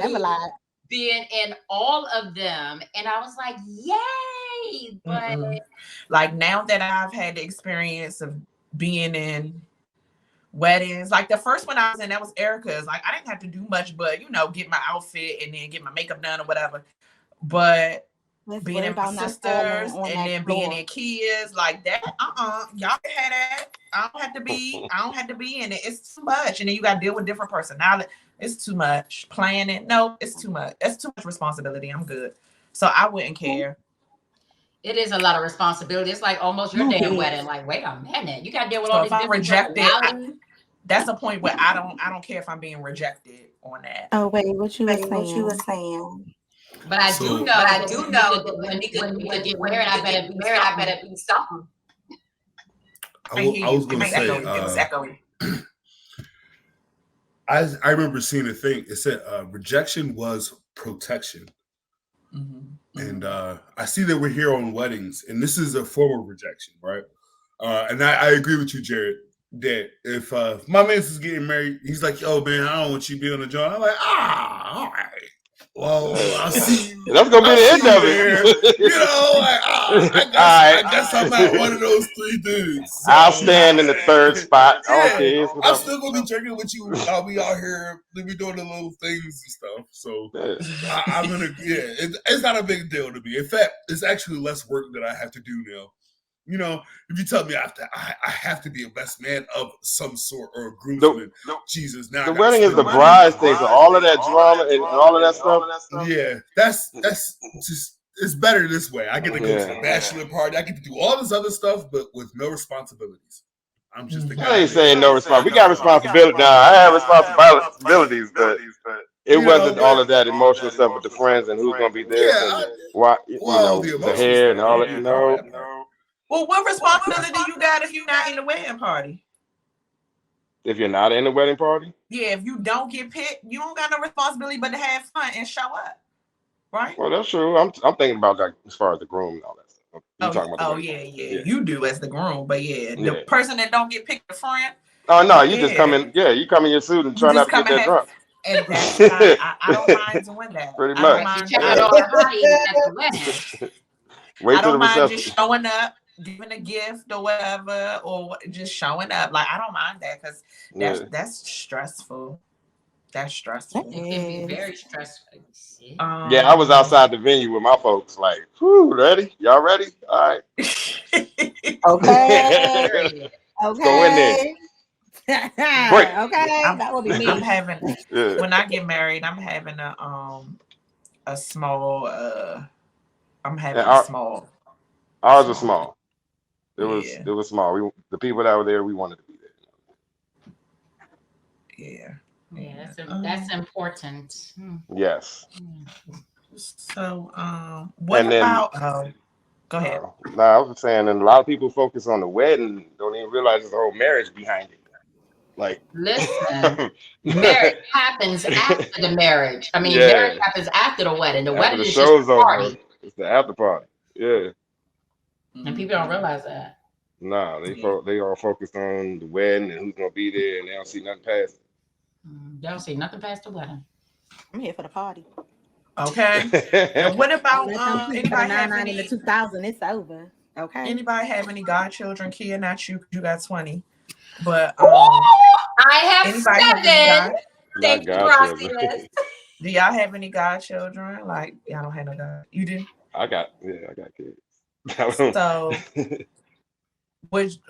being in all of them, and I was like, yay! But like now that I've had the experience of being in weddings, like the first one I was in, that was Erica's. Like I didn't have to do much, but get my outfit and then get my makeup done or whatever. But being in my sisters and then being in kids like that, y'all can have that. I don't have to be in it. It's too much, and then you got to deal with different personality. It's too much planning. No, it's too much. It's too much responsibility. I'm good, so I wouldn't care. It is a lot of responsibility. It's like almost your damn wedding. Like, wait a minute, you got to deal with all these different personalities. That's a point where I don't care if I'm being rejected on that. Oh wait, what you were saying? But I do know that when you get married, I better be something. I was going to say, I remember seeing a thing. It said rejection was protection. And I see that we're here on weddings, and this is a form of rejection, right? And I agree with you, Jared, that if my man's is getting married, he's like, yo, man, I don't want you to be on the joint. I'm like, all right. Well, I'll see you. That's gonna be the end of it. I guess I'm not one of those three dudes. So. I'll stand in the third spot. I'm still gonna be drinking with you. I'll be out here. We'll be doing the little things and stuff. So I'm gonna. It's not a big deal to me. In fact, it's actually less work that I have to do now. If you tell me I have to be a best man of some sort or a groomsman, Jesus. Now the wedding is the bride's thing, so all of that drama and all of that stuff. Yeah, that's just it's better this way. I get to go to the bachelor party. I get to do all this other stuff, but with no responsibilities. I'm just the guy. I ain't saying no responsibility. We got responsibility now. I have responsibilities, but it wasn't all of that emotional stuff with the friends and who's gonna be there and why the hair and all that. Well, what responsibility you got if you're not in the wedding party? If you're not in the wedding party? Yeah, if you don't get picked, you don't got no responsibility but to have fun and show up, right? Well, that's true. I'm thinking about that as far as the groom and all that stuff. Yeah. You do as the groom, but the person that don't get picked, the friend. Oh no, you just come in. Yeah, you come in your suit and try not to get that drunk. And that's I don't mind doing that. Pretty much. I don't mind just showing up, giving a gift or whatever, or just showing up. Like I don't mind that because that's stressful. That's stressful. It can be very stressful. I was outside the venue with my folks. Like, whew, ready? Y'all ready? All right. Okay. Let's go in there. Break. Okay. That will be me. I'm having when I get married, I'm having a small. I'm having a small. Ours was small. It was small. The people that were there, we wanted to be there. Yeah, that's important. Yes. So, what about? Go ahead. I was saying, and a lot of people focus on the wedding, don't even realize there's a whole marriage behind it. Like, listen, marriage happens after the marriage. I mean, marriage happens after the wedding. The wedding is just a party. It's the after party. Yeah. And people don't realize that. Nah, they all focused on the wedding and who's gonna be there, and they don't see nothing past it. They don't see nothing past the wedding. I'm here for the party. Okay. And what about anybody have any? In the 2000, it's over. Okay. Anybody have any godchildren? Kia, not you, because you got 20. But I have 7. Thank you, gracias. Do y'all have any godchildren? Like y'all don't have no god. You do? I got kids. So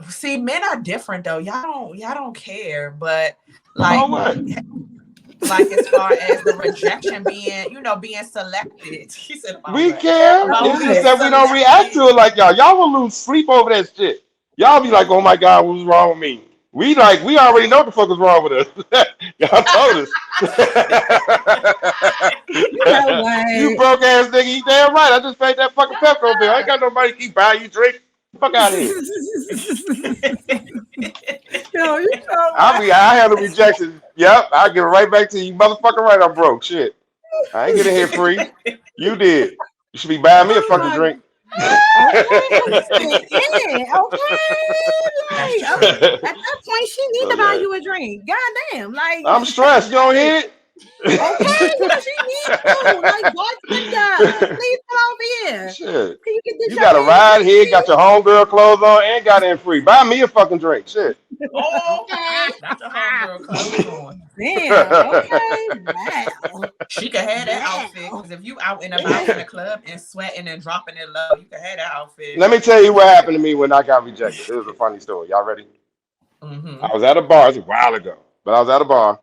see, men are different though. Y'all don't care, but like like as far as the rejection being selected. He said we care. It's just that we don't react to it like y'all. Y'all will lose sleep over that shit. Y'all be like, oh my God, what's wrong with me? We already know what the fuck is wrong with us. Y'all told us. You know what? You broke ass nigga, you damn right. I just paid that fucking Pepco bill. I ain't got nobody to keep buying you drink. Fuck out of here. Yo, you know I had a rejection. Yep, I'll give it right back to you. Motherfucking right, I'm broke. Shit. I ain't getting here free. You did. You should be buying me a fucking drink. Okay, yeah, okay. Like, at that point, she need to buy you a drink. Goddamn, like I'm stressed. You don't hear it? okay, yeah, she needs to. Like, bartender, please come over here. Shit. Can you get this? You got a ride here, got your homegirl clothes on, and got in free. Buy me a fucking drink. Shit. Oh, that's a homegirl clothes on. Damn. Okay. Wow. She could have that outfit because if you out and about in the club and sweating and dropping it low, you could have that outfit. Let me tell you what happened to me when I got rejected. This is a funny story. Y'all ready? Mm-hmm. I was at a bar. It was a while ago, but I was at a bar,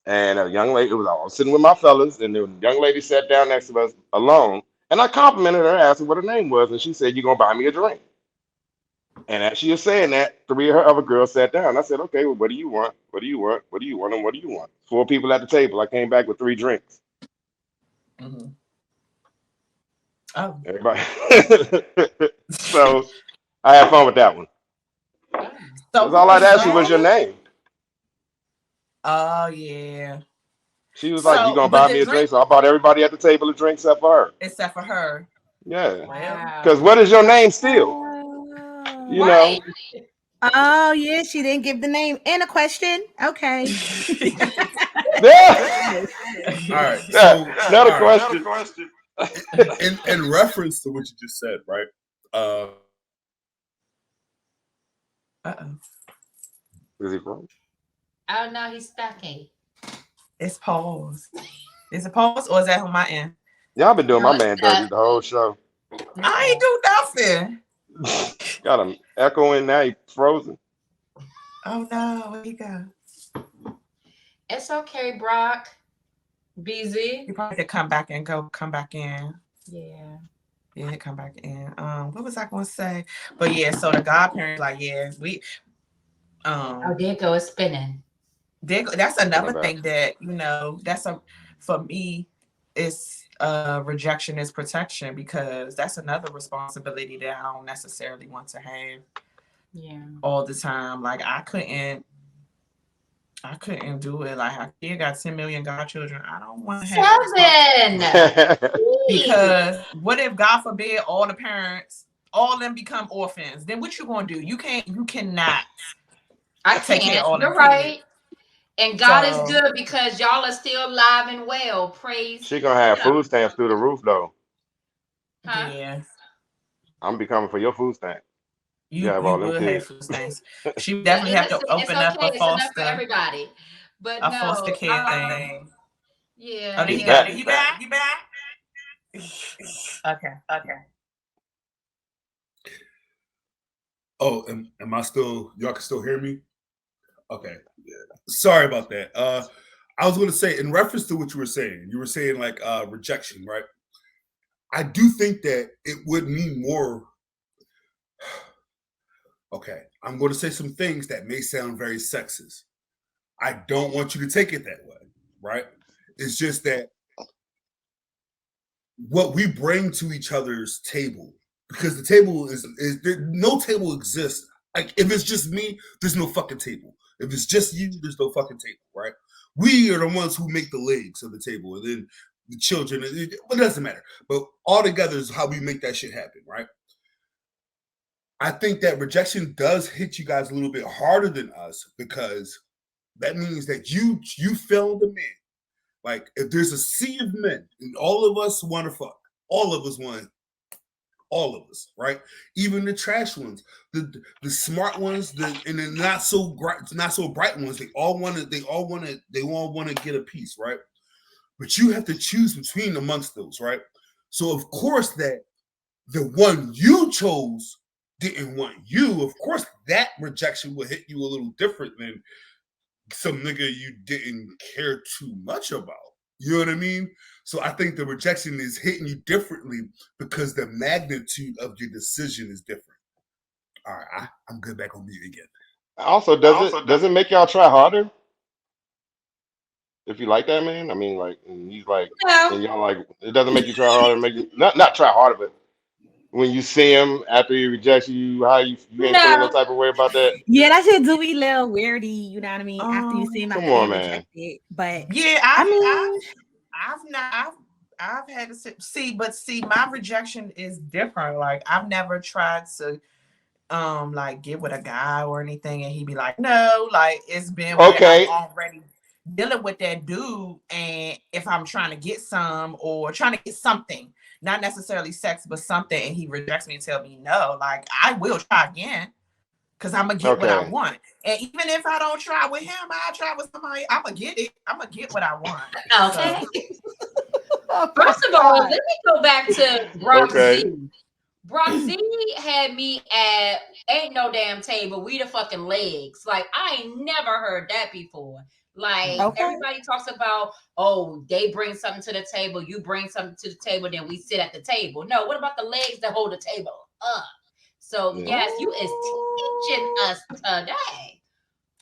and a young lady. I was sitting with my fellas, and the young lady sat down next to us alone. And I complimented her, asked her what her name was, and she said, "You gonna buy me a drink?" And as she was saying that, 3 of her other girls sat down. I said, "Okay, well, what do you want? What do you want? What do you want? And what do you want?" 4 people at the table. I came back with 3 drinks. Mm-hmm. Oh, Everybody. So I had fun with that one. so All I'd ask you was your name. Oh yeah. She was like, "You gonna buy me a drink?" So I bought everybody at the table a drink except for her. Except for her. Yeah. Wow. Because what is your name still? You know. Oh yeah, she didn't give the name and a question. Okay. Yeah. All right. Yeah. So Another question. in reference to what you just said, right? Is he wrong? Oh no, he's stacking. It's pause. Is it pause or is that on my end? Y'all been doing my man dirty the whole show. I ain't do nothing. Got him echoing now. He frozen. Oh no, where you go? It's okay, Brock. BZ. You probably could come back in. Yeah. Yeah, come back in. What was I gonna say? But yeah, so the godparents like, yeah, we Oh, there it goes spinning. That's another thing that, for me, it's rejection is protection, because that's another responsibility that I don't necessarily want to have all the time. Like I couldn't do it. Like I got 10 million godchildren. I don't want to have 7. because what if, God forbid, all the parents, all of them become orphans? Then what you gonna do? You cannot. I take care of all You're them right. And God is So- good because y'all are still alive and well. Praise. She gonna have food stamps through the roof though. Huh? Yeah. I'm be coming for your food stamp. You have all them would kids. have food stamps. She definitely have to open up a It's enough for foster everybody. But foster care thing. Yeah. Oh, You got back. it. You back? Okay. Oh, am I still? Y'all can still hear me? Okay. Yeah. Sorry about that. I was going to say, in reference to what you were saying like rejection, right? I do think that it would mean more. Okay, I'm going to say some things that may sound very sexist. I don't want you to take it that way, right? It's just that what we bring to each other's table, because the table is there, no table exists. Like if it's just me, there's no fucking table. If it's just you, there's no fucking table, right? We are the ones who make the legs of the table, and then the children. It doesn't matter. But all together is how we make that shit happen, right? I think that rejection does hit you guys a little bit harder than us, because that means that you failed a man. Like if there's a sea of men and all of us want to fuck, all of us, right? Even the trash ones, the smart ones, and the not so bright ones. They all want to get a piece, right? But you have to choose between amongst those, right? So of course that the one you chose didn't want you. Of course that rejection will hit you a little different than some nigga you didn't care too much about. You know what I mean? So I think the rejection is hitting you differently because the magnitude of your decision is different. All right, I'm good back on mute again. Also, does it make y'all try harder if you like that man? I mean, like, and he's like, No, and y'all like, it doesn't make you try harder, make you not try harder, but when you see him after he rejects you, how you ain't feeling no no. type of way about that? Yeah, that shit do be a little weirdy, you know what I mean? After you see him Come after on, being man. rejected. But Yeah, I mean, I've had to see, my rejection is different. Like I've never tried to like get with a guy or anything and he'd be like, no, like it's been where I'm Okay, already dealing with that dude, and if I'm trying to get some or trying to get something, not necessarily sex but something, and he rejects me and tell me no, like I will try again because I'm gonna get what I okay, want. And even if I don't try with him, I try with somebody, I'm gonna get it. I'm gonna get what I want. Okay. oh First of all, let me go back to Brock okay. Z. Brock Z had me at ain't no damn table. We the fucking legs. Like I ain't never heard that before. Like Okay. everybody talks about, oh, they bring something to the table, you bring something to the table, then we sit at the table. No, what about the legs that hold the table up? So Yeah. yes, you is teaching us today.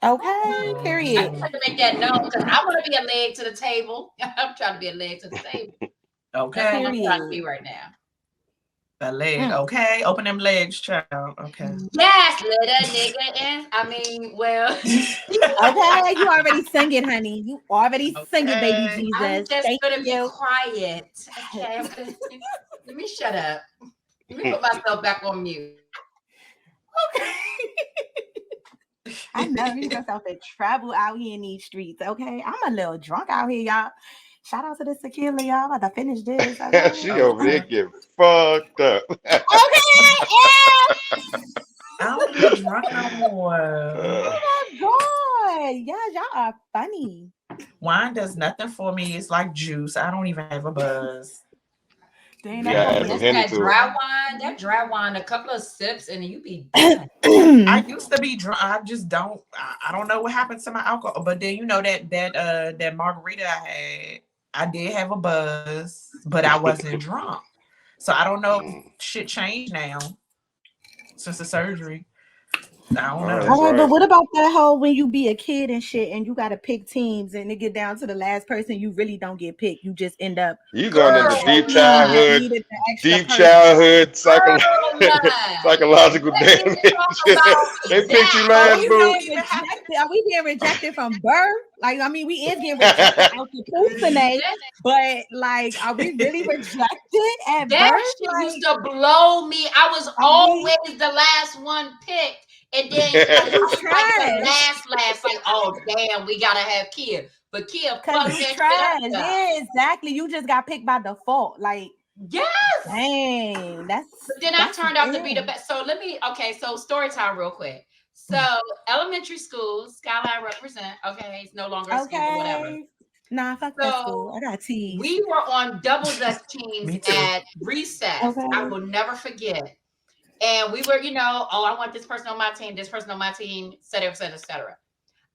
Okay, I period. just had to make that known because I want to be a leg to the table. I'm trying to be a leg to the table. That's Okay. what I'm trying to Period. be right now. A leg. Okay. Open them legs, child. Okay. Yes, let a nigga in. I mean, well, Okay, you already sing it, honey. You already sing it, baby Okay. I'm Jesus. just Thank gonna be you. quiet. Okay, let me shut up. Let me put myself back on mute. I know you just have to travel out here in these streets. Okay, I'm a little drunk out here, y'all. Shout out to the tequila, y'all. About to finish this. Okay. She over there getting fucked up. Okay. I don't get drunk no more. Oh my god. Yeah, y'all are funny. Wine does nothing for me. It's like juice. I don't even have a buzz. There ain't You nothing gotta wrong add with some That's that. Henny that to it. dry wine, a couple of sips, and you be done. I used to be drunk. I just don't. I don't know what happened to my alcohol. But then that margarita I had, I did have a buzz, but I wasn't drunk. So I don't know if shit changed now since the surgery. I don't Oh, know. that's All right, but right. what about that whole when you be a kid and shit and you gotta pick teams and it get down to the last person, you really don't get picked. You just end up You going into Girl, that deep team that childhood, needed the extra girl, none. psychological Let me damage. talk about They picked you that. Are last, we boo. being rejected? Are we being rejected from birth? Like, I mean, we is getting rejected out the pussy, but like, are we really rejected at That birth? shit used Like, to blow me. I was are we? always the last one picked. And then Cause you I was like the trash. last, like, oh damn, we gotta have Kia. But Kia Cause fucked you that shit up. trash. Yeah, exactly. You just got picked by default. Like, Yes. dang, But then I that's turned out to be the ill. best. So so story time real quick. So elementary school, Skyline represent. Okay, it's no longer a school, but whatever. Okay. Nah, fuck that school. So I got teased. we were on double dutch teams Me too. at recess. I Okay. will never forget. And we were, oh, I want this person on my team, this person on my team, et cetera, et cetera, et cetera.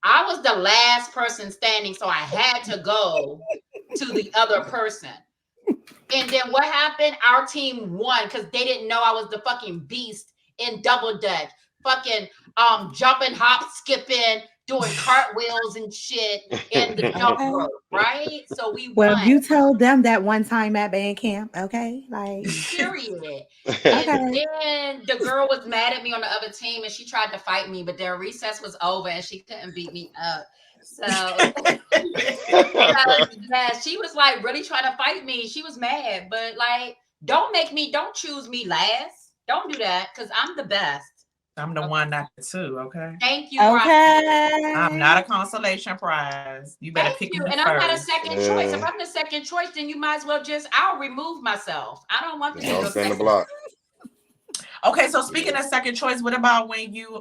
I was the last person standing, so I had to go to the other person. And then what happened? Our team won because they didn't know I was the fucking beast in double dutch. Fucking jumping, hop, skipping, doing cartwheels and shit in the jump Okay. rope, right? So we Well, won. you told them that one time at band camp, okay? Like, Period. And okay. then the girl was mad at me on the other team and she tried to fight me, but their recess was over and she couldn't beat me up. So yeah, she was like really trying to fight me. She was mad, but like, don't choose me last. Don't do that because I'm the best. I'm the one, not the two. Okay. Thank you, Rocky. I'm not a Okay. consolation prize. You better Thank pick you. me And I'm not a first. second choice. If I'm the second choice, then you might as well I'll remove myself. I don't want to be Don't your spin the second. block. Okay, so speaking of second choice, what about when you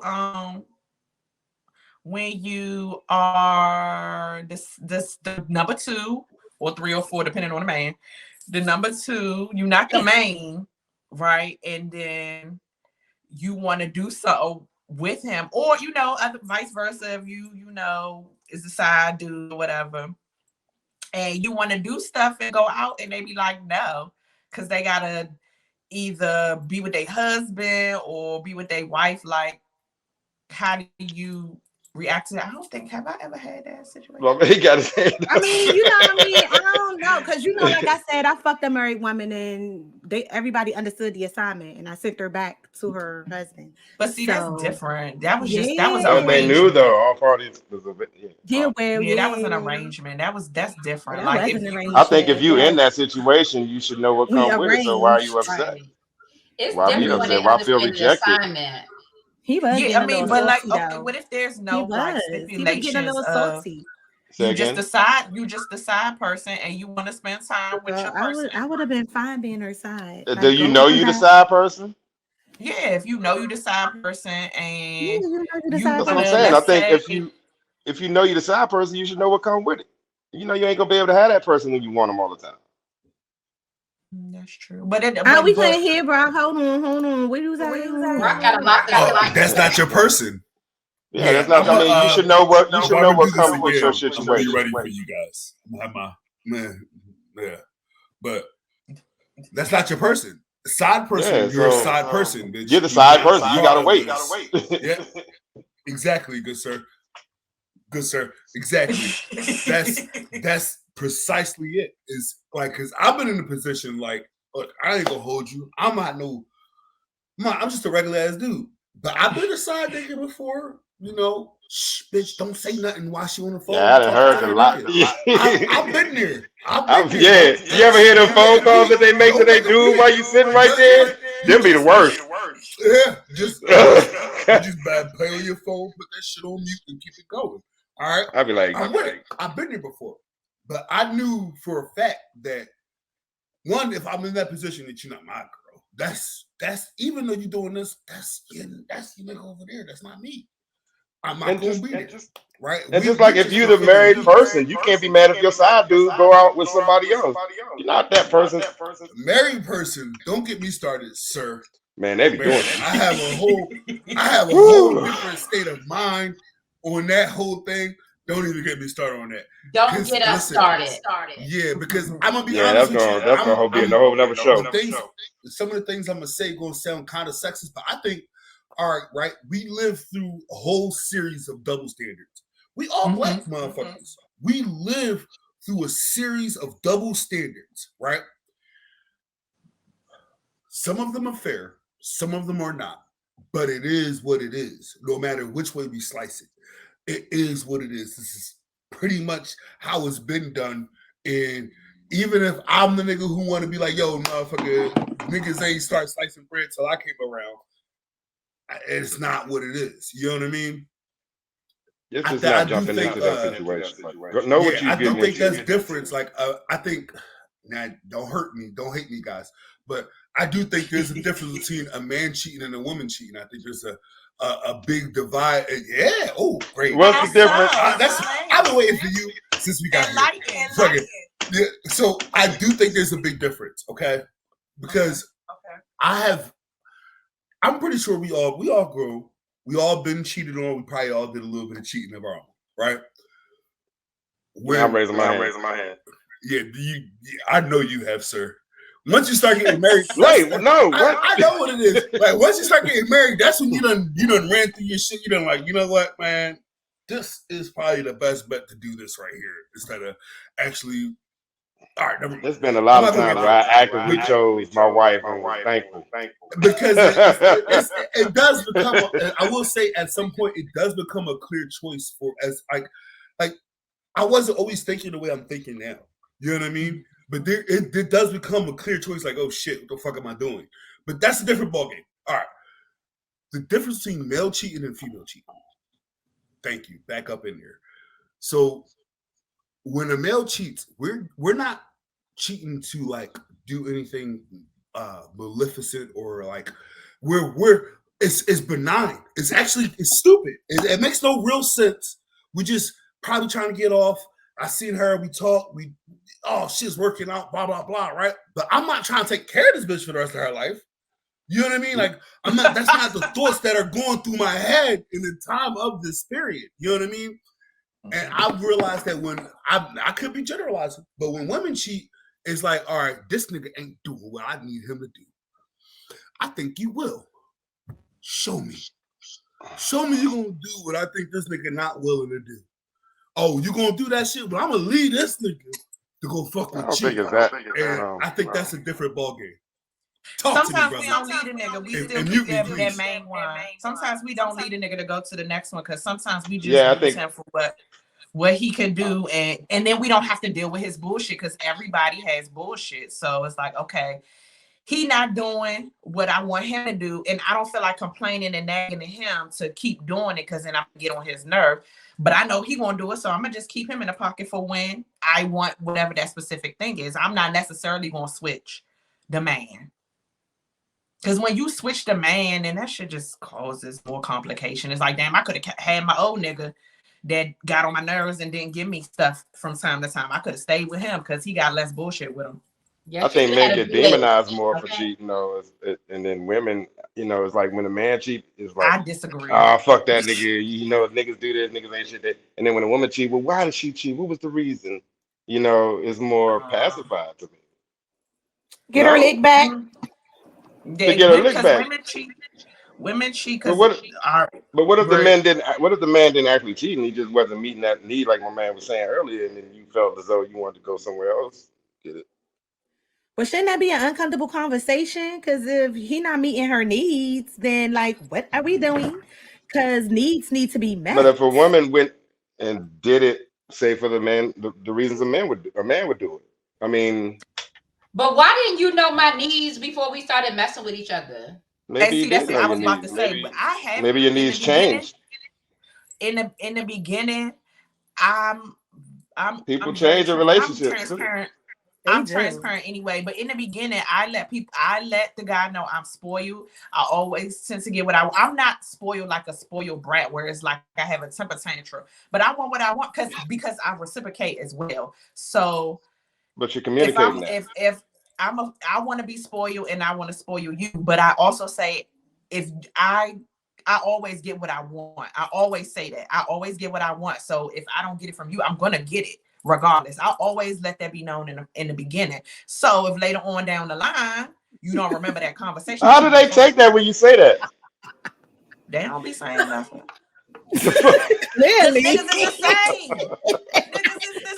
are the number 2 or 3 or 4, depending on the man. The number 2, you're not the main, right? And then you want to do something with him, or vice versa. If you is the side dude or whatever, and you want to do stuff and go out, and they be like no, because they gotta either be with their husband or be with their wife. Like, how do you react to that? I don't think, have I ever had that situation? Well, he got his hand I mean, you know what I mean? I don't know, because you know, like I said, I fucked a married woman and everybody understood the assignment and I sent her back to her husband. But see, that's different. That was Yeah. just that was That an they knew arrangement. though. All parties was a bit. Yeah, well, Yeah, that was an arrangement. That's different. That Like was if an you, arrangement. I think if you in that situation, you should know what We comes with it. So why are you arranged. upset? Right. It's Why be different when upset? they Why feel understand the rejected? assignment. He was yeah, getting I a mean, little but like, salty, okay, though. what if there's He no like was. He was getting a stipulations little of salty. Say you just again? decide person and you want to spend time with your person? I would have been fine being her side. Do Like, you go know to you the that. side person? Yeah, if you know you the side person Yeah, and you know you the you side That's what I'm wanna, person. saying. I let's think say, if you know you the side person, you should know what comes with it. You know you ain't gonna be able to have that person when you want them all the time. that's true. But it, We but couldn't hear, bro. Hold on. What you saying? Brock got a lot to say. That's not your person. Yeah, that's not. I'm I mean, you should know what if I ever do this comes with again, your I'm gonna be situation. ready for you guys. I'm gonna have my man. Yeah, but that's not your person. Side person, Yeah, you're a so side person. Bitch. you're the You side gotta person. be You part gotta of wait. this. Yeah, exactly, good sir. Good sir. Exactly. That's precisely it. Is like, because I've been in a position like, look, I ain't gonna hold you. I'm just a regular ass dude. But I've been a side nigga before, you know. Shh, bitch, don't say nothing while she on the phone. Yeah, I done heard talking a to lot. her nigga. I've been there. Yeah, you ever hear them phone calls that they make to they dude while you sitting right there? Them be the worst. Yeah, you just bad play on your phone, put that shit on mute, and keep it going. All right, I'd be like, I'm with it. I've been there before, but I knew for a fact that one, if I'm in that position, that you're not my girl. That's even though you're doing this, that's your nigga over there. That's not me. I'm not gonna be there, right? And just like if you're the married person, you can't be mad if your side dude go out with somebody else. You're not that person. Married person, don't get me started, sir. Man, they be doing I have a whole different state of mind on that whole thing. Don't even get me started on that. Don't get us started. Yeah, because I'm gonna be Yeah, honest that's with you. gonna be a whole another show. Some of the things I'm gonna say gonna sound kind of sexist, but I think, all right, right? We live through a whole series of double standards. We all black motherfuckers. We live through a series of double standards, right? Some of them are fair, some of them are not. But it is what it is. No matter which way we slice it, it is what it is. This is pretty much how it's been done. And even if I'm the nigga who want to be like, yo, motherfucker, niggas ain't start slicing bread till I came around, it's not what it is. You know what I mean? It's just not jumping into that situation. Know what you I getting don't think into. that's different. Like, I think, now, don't hurt me, don't hate me, guys, but I do think there's a difference between a man cheating and a woman cheating. I think there's a big divide. Yeah. Oh, great. What's the difference? I've been waiting for you since we got here. Yeah, so I do think there's a big difference. Okay, because I'm pretty sure we all grow. We all been cheated on. We probably all did a little bit of cheating of our own, right? I'm raising my hand. Yeah, I know you have, sir. Once you start getting married, wait, no, what? I know what it is. Like, once you start getting married, that's when you done ran through your shit. You done like, you know what, man? This is probably the best bet to do this right here instead of actually. All right, never mind. There's been a lot of times where I actively chose my wife and was thankful. Because it does become, I will say at some point, it does become a clear choice for as like I wasn't always thinking the way I'm thinking now. You know what I mean? But it does become a clear choice like, oh shit, what the fuck am I doing? But that's a different ballgame. All right. The difference between male cheating and female cheating. Thank you. Back up in there. So when a male cheats, we're not cheating to like do anything maleficent or like it's benign. It's stupid. It makes no real sense. We just probably trying to get off. I seen her, we talk, she's working out, blah, blah, blah, right? But I'm not trying to take care of this bitch for the rest of her life. You know what I mean? Like, that's not the thoughts that are going through my head in the time of this period. You know what I mean? And I've realized that when I could be generalizing, but when women cheat, it's like, all right, this nigga ain't doing what I need him to do. I think you will. Show me. Show me you gonna do what I think this nigga not willing to do. Oh, you gonna do that shit, but I'm gonna leave this nigga to go fuck I with don't you. think it's that. And I think that's a different ballgame. Talk Sometimes to me, we brother. don't lead a nigga. We And- still and keep mute me, that please. main one. Sometimes we don't lead a nigga to go to the next one because sometimes we just Yeah, I use think- him for what he can do, and then we don't have to deal with his bullshit because everybody has bullshit. So it's like, okay, he not doing what I want him to do, and I don't feel like complaining and nagging at him to keep doing it because then I get on his nerve. But I know he won't do it, so I'm gonna just keep him in the pocket for when I want whatever that specific thing is. I'm not necessarily gonna switch the man. Because when you switch the man, then that shit just causes more complication. It's like, damn, I could have had my old nigga that got on my nerves and didn't give me stuff from time to time. I could have stayed with him because he got less bullshit with him. Yeah, I think you men gotta get do it. demonized more for Okay. cheating, though, and then women, you know, it's like when a man cheat, it's like, I disagree. fuck that nigga. You know, niggas do this, niggas ain't shit. That. And then when a woman cheat, well, why did she cheat? What was the reason? You know, it's more pacified to me. Get her No? lick back. Yeah, get her lick because back. women cheat But because what if the Right. man didn't? What if the man didn't actually cheat and he just wasn't meeting that need, like my man was saying earlier, and then you felt as though you wanted to go somewhere else? Get it? Well, shouldn't that be an uncomfortable conversation? Because if he not meeting her needs, then like, what are we doing? Because needs need to be met. But if a woman went and did it, say for the man, the reasons a man would do it. I mean, But why didn't you know my needs before we started messing with each other? maybe you that's did what know I your was about needs. to say. But I have Maybe your in the needs beginning- changed. In the beginning, I'm People I'm change in I'm relationships too. transparent. They I'm do. transparent anyway, but in the beginning, I let the guy know I'm spoiled. I always tend to get what I'm not spoiled like a spoiled brat where it's like I have a temper tantrum, but I want what I want because I reciprocate as well. So But you're if communicating that. I want to be spoiled and I want to spoil you, but I also say if I always get what I want. I always say that. I always get what I want. So if I don't get it from you, I'm gonna get it regardless. I always let that be known in the beginning. So if later on down the line you don't remember that conversation, How do they take that when you say that? they don't be saying nothing. Clearly. Niggas is the same. Niggas is the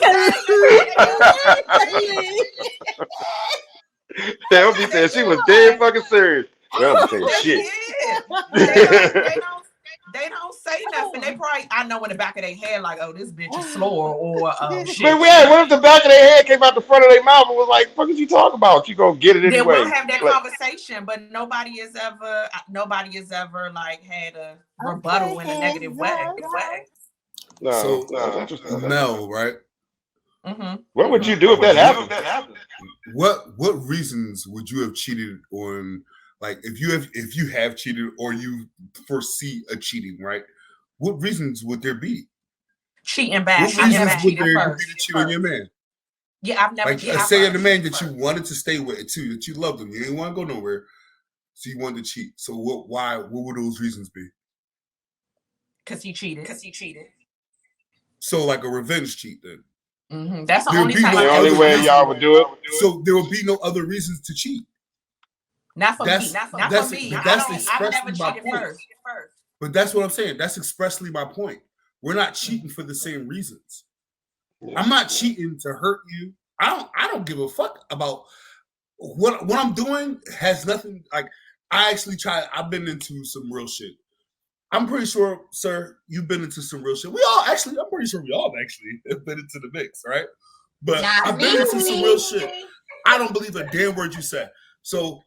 same. They don't be saying she was dead fucking serious. They don't be saying shit. They don't say nothing. They probably, I know in the back of their head, like, oh, this bitch is slow, or shit. But what if the back of their head came out the front of their mouth and was like, "Fuck is you talking about? You gonna get it Then anyway." we'll have that Like, conversation, but nobody has ever like had a rebuttal in a negative way. no, that's interesting. Mel, right? Mm-hmm. What would you do if that happened? What reasons would you have cheated on? Like if you have cheated or you foresee a cheating, right? What reasons would there be? Cheating back. What I never reasons would cheated there be first. to cheat on your man? Yeah, I've never Like cheated say first. the man that you wanted to stay with too, that you loved him, you didn't want to go nowhere, so you wanted to cheat. So what would those reasons be? Because he cheated. So like a revenge cheat then. Mm-hmm. That's the There would only be time. no The I only ever way cheated. y'all would do it. So there will be no other reasons to cheat. Not for That's- me. Not for that's- me. but that's I've never expressly my cheated point. first. But that's what I'm saying. That's expressly my point. We're not cheating for the same reasons. Yeah. I'm not cheating to hurt you. I don't give a fuck about what I'm doing has nothing like I've been into some real shit. I'm pretty sure, sir, you've been into some real shit. I'm pretty sure we all actually have been into the mix, right? But Not I've been me. into some real shit. I don't believe a damn word you said. So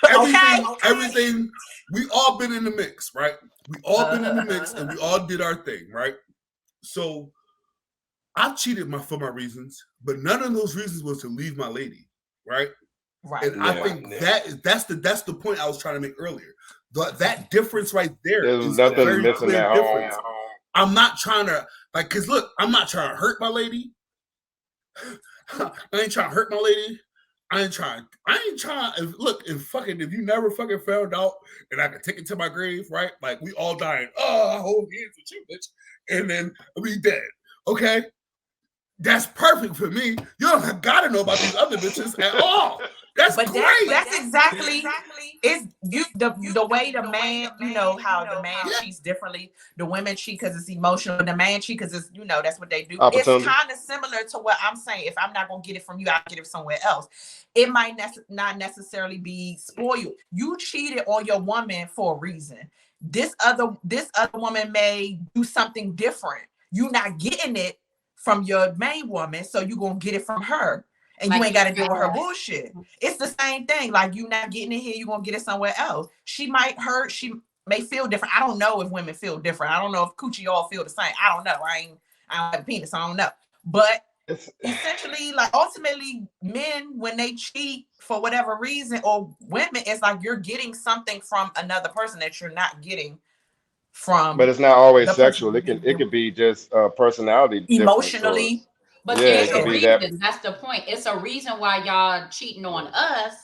everything, we all been in the mix, right? We all been in the mix and we all did our thing, right? So I've cheated for my reasons, but none of those reasons was to leave my lady, right? Right. And I think that's the point I was trying to make earlier. That difference right there There's is nothing a very missing clear at difference. home. I'm not trying to because look, I'm not trying to hurt my lady. I ain't trying to hurt my lady. I ain't trying. If you never fucking found out and I could take it to my grave, right? Like we all dying. Oh, I hold hands with you, bitch. And then we dead. Okay? That's perfect for me. You don't gotta know about these other bitches at all. That's But great. that's exactly it's the way the man, you know how the man cheats differently. The women cheat because it's emotional. The man cheat because it's, you know, that's what they do. It's kind of similar to what I'm saying. If I'm not gonna get it from you, I'll get it somewhere else. It might not necessarily be spoiled. You cheated on your woman for a reason. This other woman may do something different. You're not getting it from your main woman, so you're gonna get it from her. And like you ain't got to deal with her bullshit. It's the same thing. Like, you not getting it here, you're going to get it somewhere else. She may feel different. I don't know if women feel different. I don't know if coochie all feel the same. I don't know. I don't have a penis, so I don't know. But essentially, like, ultimately, men, when they cheat for whatever reason, or women, it's like you're getting something from another person that you're not getting from. But it's not always sexual. It could be just personality, emotionally. But there's a reason. That's the point. It's a reason why y'all cheating on us.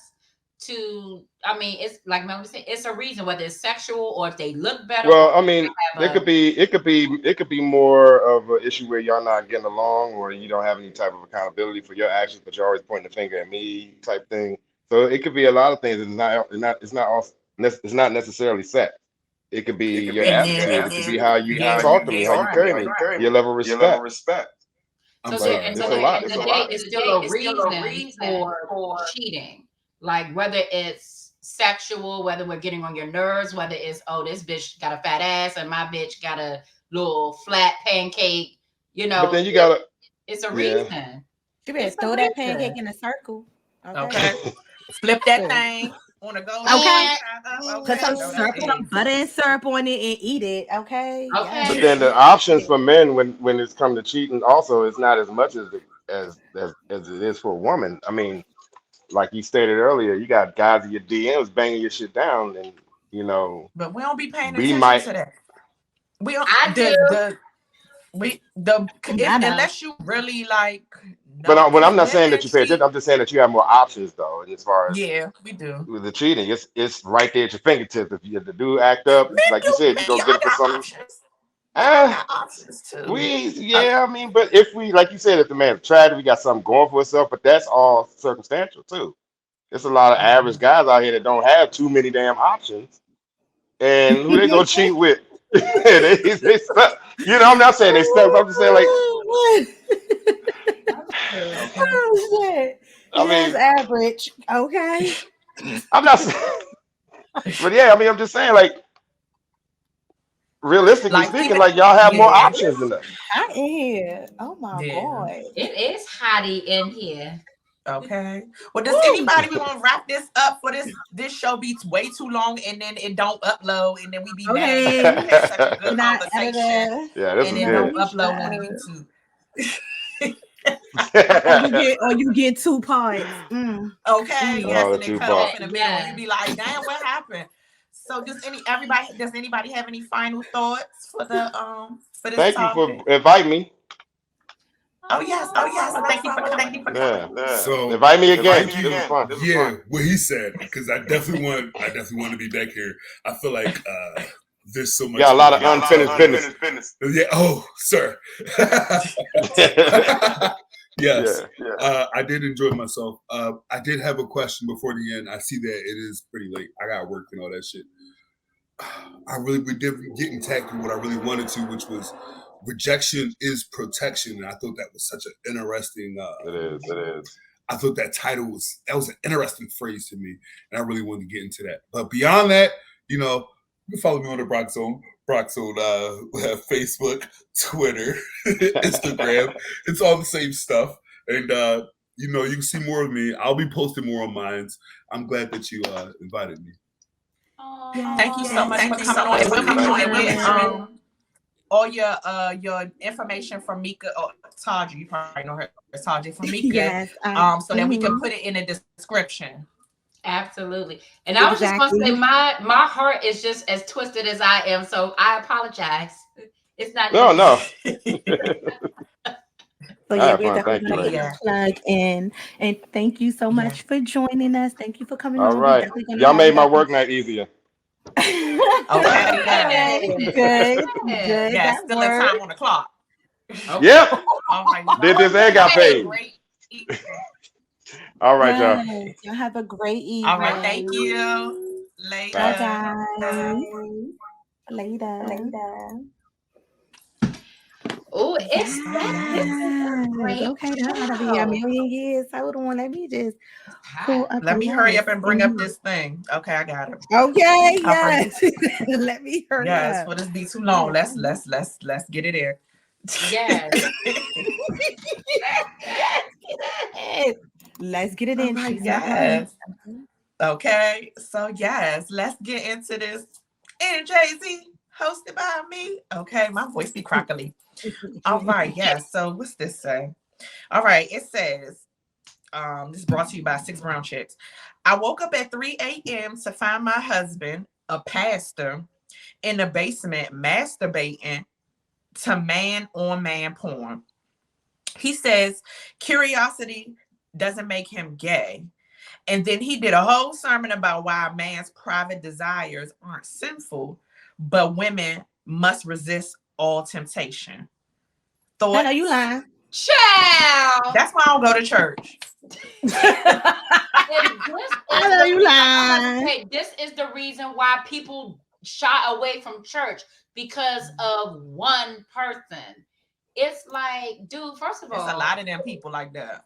I mean, it's like Melanie said, it's a reason, whether it's sexual or if they look better. Well, I mean, it could be more of an issue where y'all not getting along, or you don't have any type of accountability for your actions, but you're always pointing the finger at me, type thing. So it could be a lot of things. It's not necessarily sex. It could be your attitude. It could be how you talk to me, how you carry me, your level of respect. So it's still a reason for cheating. Like, whether it's sexual, whether we're getting on your nerves, whether it's, oh, this bitch got a fat ass and my bitch got a little flat pancake, you know. But then you gotta. It's a reason. You better throw that pancake in a circle. Okay. Flip that thing. Want to go? Okay. Put some butter and syrup on it and eat it. Okay. But then the options for men when it's come to cheating also is not as much as it is for a woman. I mean, like you stated earlier, you got guys in your DMs banging your shit down, and you know. But we don't be paying attention to that. We don't. Unless you really like. But I'm not saying that you pay attention. I'm just saying that you have more options, though. And as far as we do with the cheating, it's right there at your fingertips. If the dude act up, like you said, you go get it for something. Options too. I mean, but if we, like you said, if the man's tried, we got something going for itself. But that's all circumstantial too. There's a lot of average guys out here that don't have too many damn options, and who they gonna cheat with? they stuck. You know, I'm not saying they stuck. I'm just saying like. Oh shit! I mean, average. Okay. I'm not saying, but yeah, I mean, I'm just saying, like, realistically speaking, like y'all have more options than that. Hot in here. Oh my god! It is hotty in here. Okay. Well, does anybody want to wrap this up for this show beats way too long and then it don't upload and then we be mad? We had such a good conversation. Yeah, this and is it good. Don't upload on YouTube. or you get 2 parts. Okay. Yes, and they cut off in the middle. You be like, damn, what happened? So does anybody have any final thoughts for the for this Thank topic? you for inviting me. Oh yes. Thank you for coming. Yeah. So invite me again. This was fun. Yeah, what he said, because I definitely want to be back here. I feel like there's so much. Yeah, a lot of unfinished business. Yeah. Oh, sir. Yes. Yeah. I did enjoy myself. I did have a question before the end. I see that it is pretty late. I got work and all that shit. We did get into what I really wanted to, which was rejection is protection, and I thought that was such an interesting. It is. I thought that title was an interesting phrase to me, and I really wanted to get into that. But beyond that, you know, you can follow me on the Brock Zone, Facebook, Twitter, Instagram. It's all the same stuff, and you know, you can see more of me. I'll be posting more on mine. I'm glad that you invited me. Thank you so much for coming on. And we'll be doing all your information from Meika or Taji. You probably know her as Taji from Meika. Yes, so that we can put it in the description. Absolutely. And I was just going to say, my heart is just as twisted as I am, so I apologize. It's not. No. So yeah, we're definitely going to get a plug in. And thank you so much for joining us. Thank you for coming on. All right. Y'all made my work night easier. Okay. Good. Yeah, still in time on the clock. Okay. Yep. Did this and got paid. All right, y'all. Yes, y'all have a great evening. All right, thank you. Bye, Later. guys. Later. Oh, it's Yes. great Okay, that's gotta be a show. million years. Hold on, let me just pull up. Let the me hurry up last and bring up thing. this thing. Okay, I got it. Okay, I'll bring yes. Let me hurry Yes, up. for this be too long. Let's get it there. Yes. Yes. Let's get it in. All right, She's not lying. yes. Okay, so yes, let's get into this NJZ hosted by me. Okay, my voice be crackly. All right, yes. So what's this say? All right, it says, this is brought to you by 6 Brown Chicks. I woke up at 3 a.m. to find my husband, a pastor, in the basement masturbating to man-on-man porn. He says curiosity doesn't make him gay. And then he did a whole sermon about why a man's private desires aren't sinful, but women must resist all temptation. Thoughts? I know you lying. Child. That's why I don't go to church. I know you lying. Okay, this is the reason why people shy away from church, because of one person. It's like, dude, first of all, There's a lot of them people like that.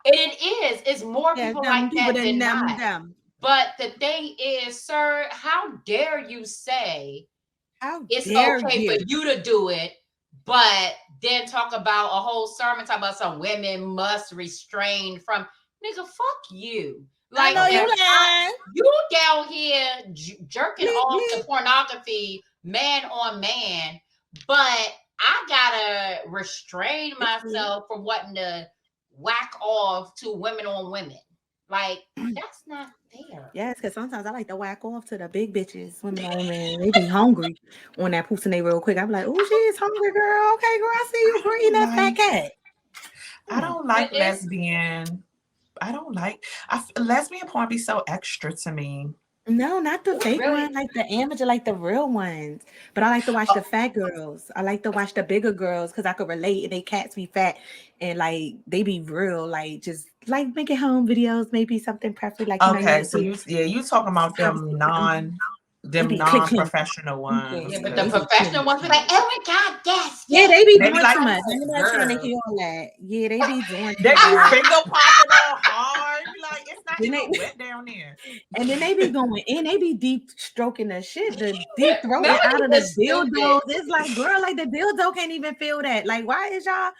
It is. It's more people like that than not. Them. But the thing is, sir, how dare you say it's dare okay you? for you to do it, but then talk about a whole sermon talk about some women must restrain from, nigga, fuck you. Like, I know you lying. You down here jerking off to pornography, man on man, but I gotta restrain myself from wanting to whack off to women on women. Like, that's not fair. Yes, because sometimes I like to whack off to the big bitches, women on women. They be hungry on that pussy real quick. I'm like, oh, she's hungry, girl. Okay, girl, I see you eating that fat cat. I don't like lesbian. I don't like lesbian porn be so extra to me. No, not the fake one, like the amateur, like the real ones. But I like to watch the fat girls. I like to watch the bigger girls because I could relate. And they cats be fat and like they be real, like just like making home videos, maybe something preferably like okay. So you talking about them non-professional ones. Yeah, but the professional ones be like, oh my god, yes. Yeah, they be doing too like, much. I'm not trying to hear all that. Yeah, they be doing. They be finger popping all hard. Like it's not even wet down there. And then they be going in. They be deep stroking the shit, the deep throating out of the dildo. It's like, girl, like the dildo can't even feel that. Like, why is y'all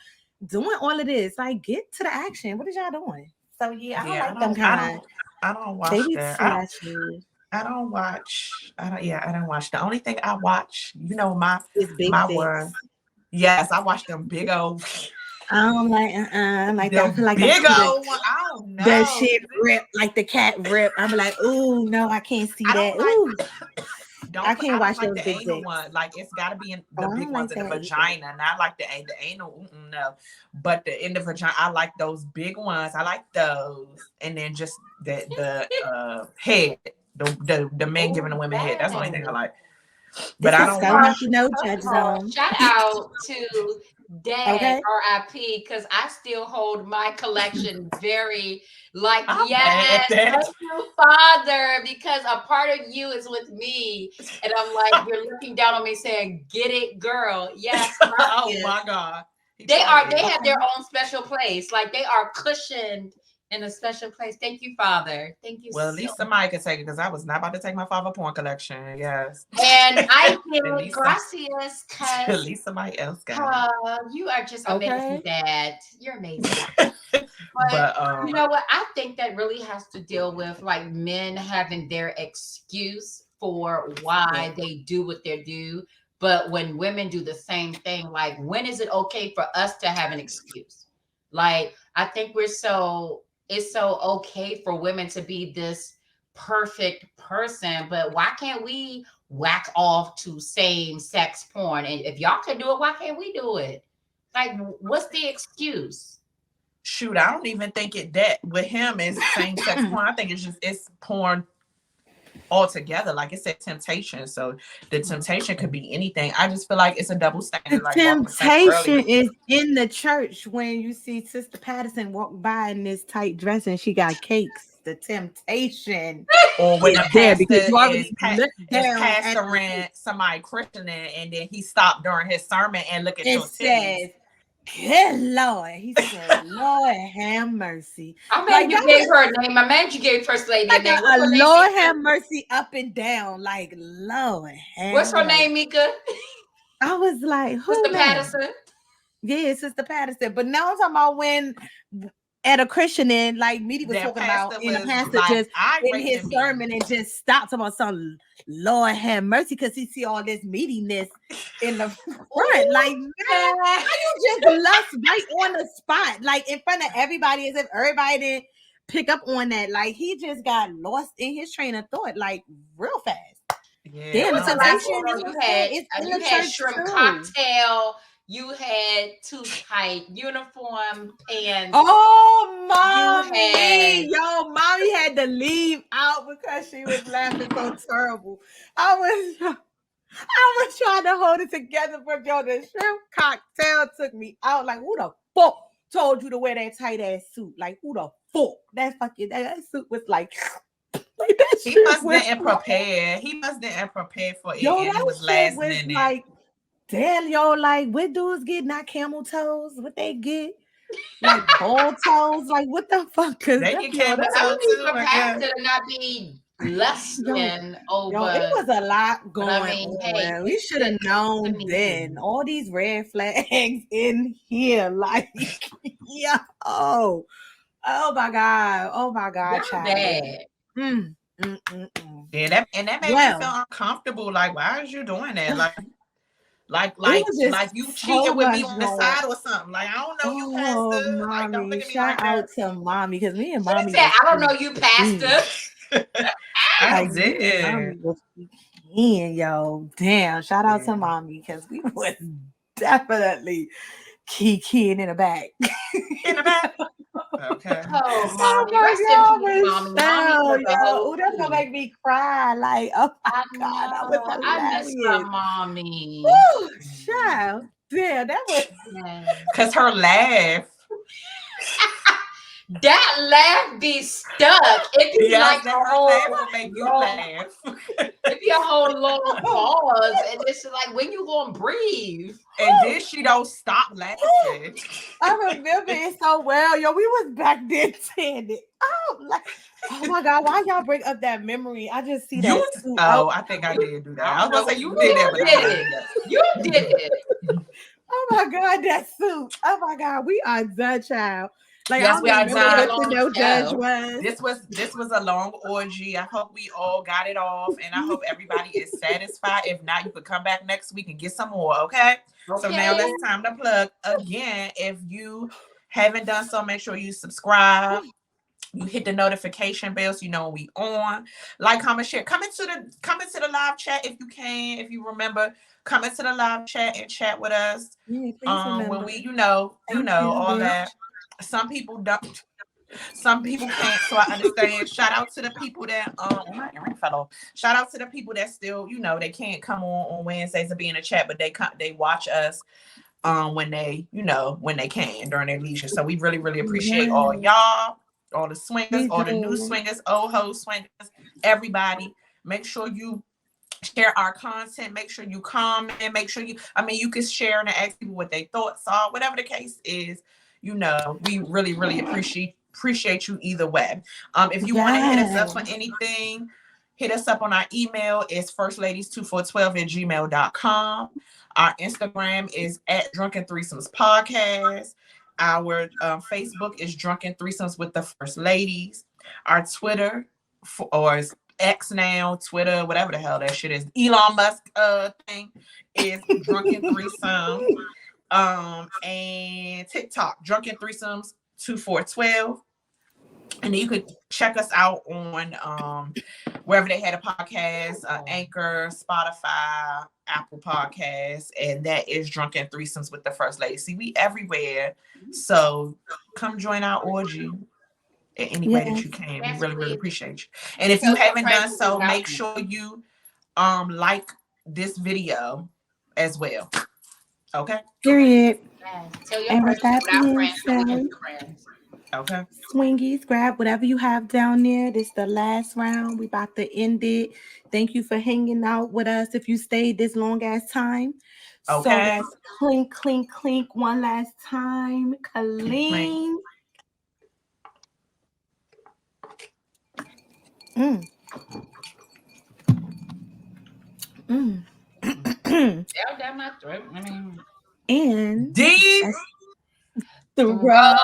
doing all of this? Like, get to the action. What is y'all doing? So yeah, I don't like them kind. I don't watch that. I don't watch. I don't watch. The only thing I watch, my one. Yes, I watch them big old. I don't like like the that. I feel like big old one. I don't know. That shit rip like the cat rip. I'm like, ooh, no, I can't see that. Ooh. I can't watch those big anal one. Like it's got to be in the big ones in the vagina, not like the anal. No, but in the vagina, I like those big ones. I like those, and then just the head, the men giving the women head. That's the only thing I like. But I don't watch. Shout out to Dad, R.I.P. because I still hold my collection very yes, thank you, Father, because a part of you is with me, and I'm like, you're looking down on me saying, "Get it, girl." Yes. Oh my God. They have their own special place. Like they are cushioned in a special place. Thank you, Father. Thank you. Well, at least somebody could take it because I was not about to take my father porn collection. Yes. And I did gracias because at least somebody else got it. You are just amazing, Dad. You're amazing. But you know what? I think that really has to deal with like men having their excuse for why they do what they do. But when women do the same thing, like when is it okay for us to have an excuse? Like I think it's so okay for women to be this perfect person, but why can't we whack off to same-sex porn? And if y'all can do it, why can't we do it? Like, what's the excuse? Shoot, I don't even think that with him is same-sex porn. I think it's porn altogether. Like it said temptation, so the temptation could be anything. I just feel like it's a double standard. The Like Brock was saying temptation earlier. is in the church when you see Sister Patterson walk by in this tight dress and she got cakes. The temptation. Or when is the there pastor because you already is looked down at pastoring somebody christening, and then he stopped during his sermon and look at it your says, titties. good Lord. He said, Lord have mercy. I'm Like mad you that gave her a name. I'm mad you gave First Lady a like name. a What's her name, Lord Mika? have mercy up and down. Like Lord have What's her mercy. name, Mika? I was like, who Sister that? Patterson. Yeah, Sister Patterson. But now I'm talking about when at a Christian, like Meaty was That talking about, pastor and the was pastor like just in irate his to me. sermon and just stopped about some Lord have mercy because he see all this meatiness in the front. Like, man, how you just lust right on the spot, like in front of everybody, as if everybody didn't pick up on that. Like he just got lost in his train of thought, like real fast. Yeah, Damn, the What's the last temptation one? is You what's had there. It's in you the had church shrimp too. cocktail. You had too tight uniform pants. Oh, You mommy, had yo, mommy had to leave out because she was laughing so terrible. I was trying to hold it together, but yo, the shrimp cocktail took me out. Like, who the fuck told you to wear that tight ass suit? Like, who the fuck? That suit was like that he shit must was didn't prepare. He must didn't prepare for it, yo, and that it was shit last was minute. like, damn, yo, like what dudes get not camel toes? What they get? Like ball toes? Like what the fuck? Cause They that, get yo, camel that, I toe would need too, for I guess. pastor to not be lusting over. yo, it was a lot going I mean, on. hey, We should have known me. then. All these red flags in here, like, yeah. Oh my god. Oh my god, Y'all child. bad. Yeah, that made me Well, feel uncomfortable. Like, why is you doing that? Like it was just you so cheating with me much on the going. side or something. Like, I don't know you, Oh, pastor. Like, don't mommy, look at me shout like out that. to mommy because me and She mommy said, was I don't know you, pastor. I like me and did. mommy was in, yo. Damn, shout out to mommy because we was definitely kikiing in the back. In the back. Okay. Oh, Oh mommy. my Rest god, in peace, mommy. Mommy Michelle, was a yo. whole Ooh, that's gonna make me cry. Like, oh my I god, that know. was I miss my hilarious. mommy. Woo, child. Damn, that was Cause her laugh. That laugh be stuck. It be Yes, like that a her whole laugh will make you long, laugh. it be a whole long pause. And it's like, when you gonna breathe? And then she don't stop laughing. I remember it so well. Yo, we was back then saying it. Oh my god, why y'all bring up that memory? I just see that suit. Oh, I think I did do that. I was gonna say you did that, but I did did it. that. You did it. Oh my god, that suit. Oh my god, we are done, child. Like, Yes, I we don't are even remember done. what the no judge was. This was a long orgy. I hope we all got it off, and I hope everybody is satisfied. If not, you could come back next week and get some more. Okay. So now it's time to plug again. If you haven't done so, make sure you subscribe. You hit the notification bell so you know when we on. Like, comment, share. Come into the live chat if you can. If you remember, come into the live chat and chat with us. Yeah, When we, you know, all that. Some people don't. Some people can't, so I understand. Shout out to the people that my earring fell off. Shout out to the people that still, they can't come on Wednesdays and be in the chat, but they watch us when they can during their leisure. So we really, really appreciate all y'all, all the swingers, all the new swingers, old ho swingers, everybody. Make sure you share our content. Make sure you comment. Make sure you can share and ask people what their thoughts are. Whatever the case is, we really, really appreciate you either way. If you want to hit us up for anything, hit us up on our email. It's firstladies2412@gmail.com. Our Instagram is at Drunken Threesomes Podcast. Our Facebook is Drunken Threesomes with the First Ladies. Our Twitter, or X now, Twitter, whatever the hell that shit is, Elon Musk thing, is Drunken Threesomes. And TikTok, Drunken Threesomes 2412. And then you could check us out on wherever they had a podcast, Anchor, Spotify, Apple Podcasts, and that is Drunken Threesomes with the First Lady. See, we everywhere. So come join our orgy. in any way that you can. We really, really appreciate you. And if you haven't done so, make sure you like this video as well. Okay. Period. Tell your And friends with that to our being friends so we can said, be friends. Okay. Swingies, grab whatever you have down there. This is the last round. We about to end it. Thank you for hanging out with us if you stayed this long ass time. Okay. So that's clink, clink, clink one last time. Clean. Down my throat. I mean, And deep throat.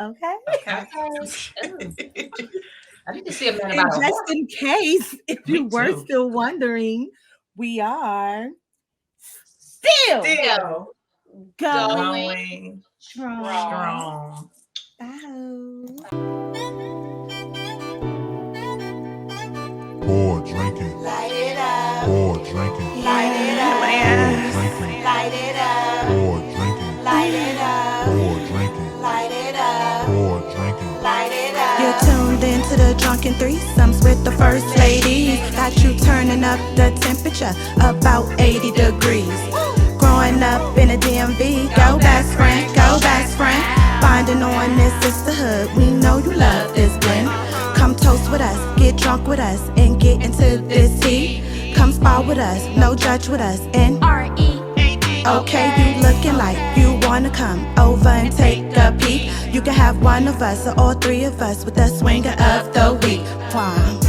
Okay. I need to see a man And about just in case, if Me you were too. still wondering, we are still going strong. Pour drinking. Light it up. Pour drinking. Light it up. Light it up. Pour drinking. Light it up. Pour drinking. Light it up. Pour drinking. Light it up. You're tuned into the Drunken Threesomes with the first lady. Got you turning up the temperature about 80 degrees. Growing up in a DMV, go best friend, go best friend. Bonding on this sisterhood, we know you love this blend. Come toast with us, get drunk with us, and get into this heat. Come spar with us, no judge with us, and R.E.A.D. Okay, you looking like you wanna come over and take a peek. You can have one of us or all three of us with the swinger of the week. Wow.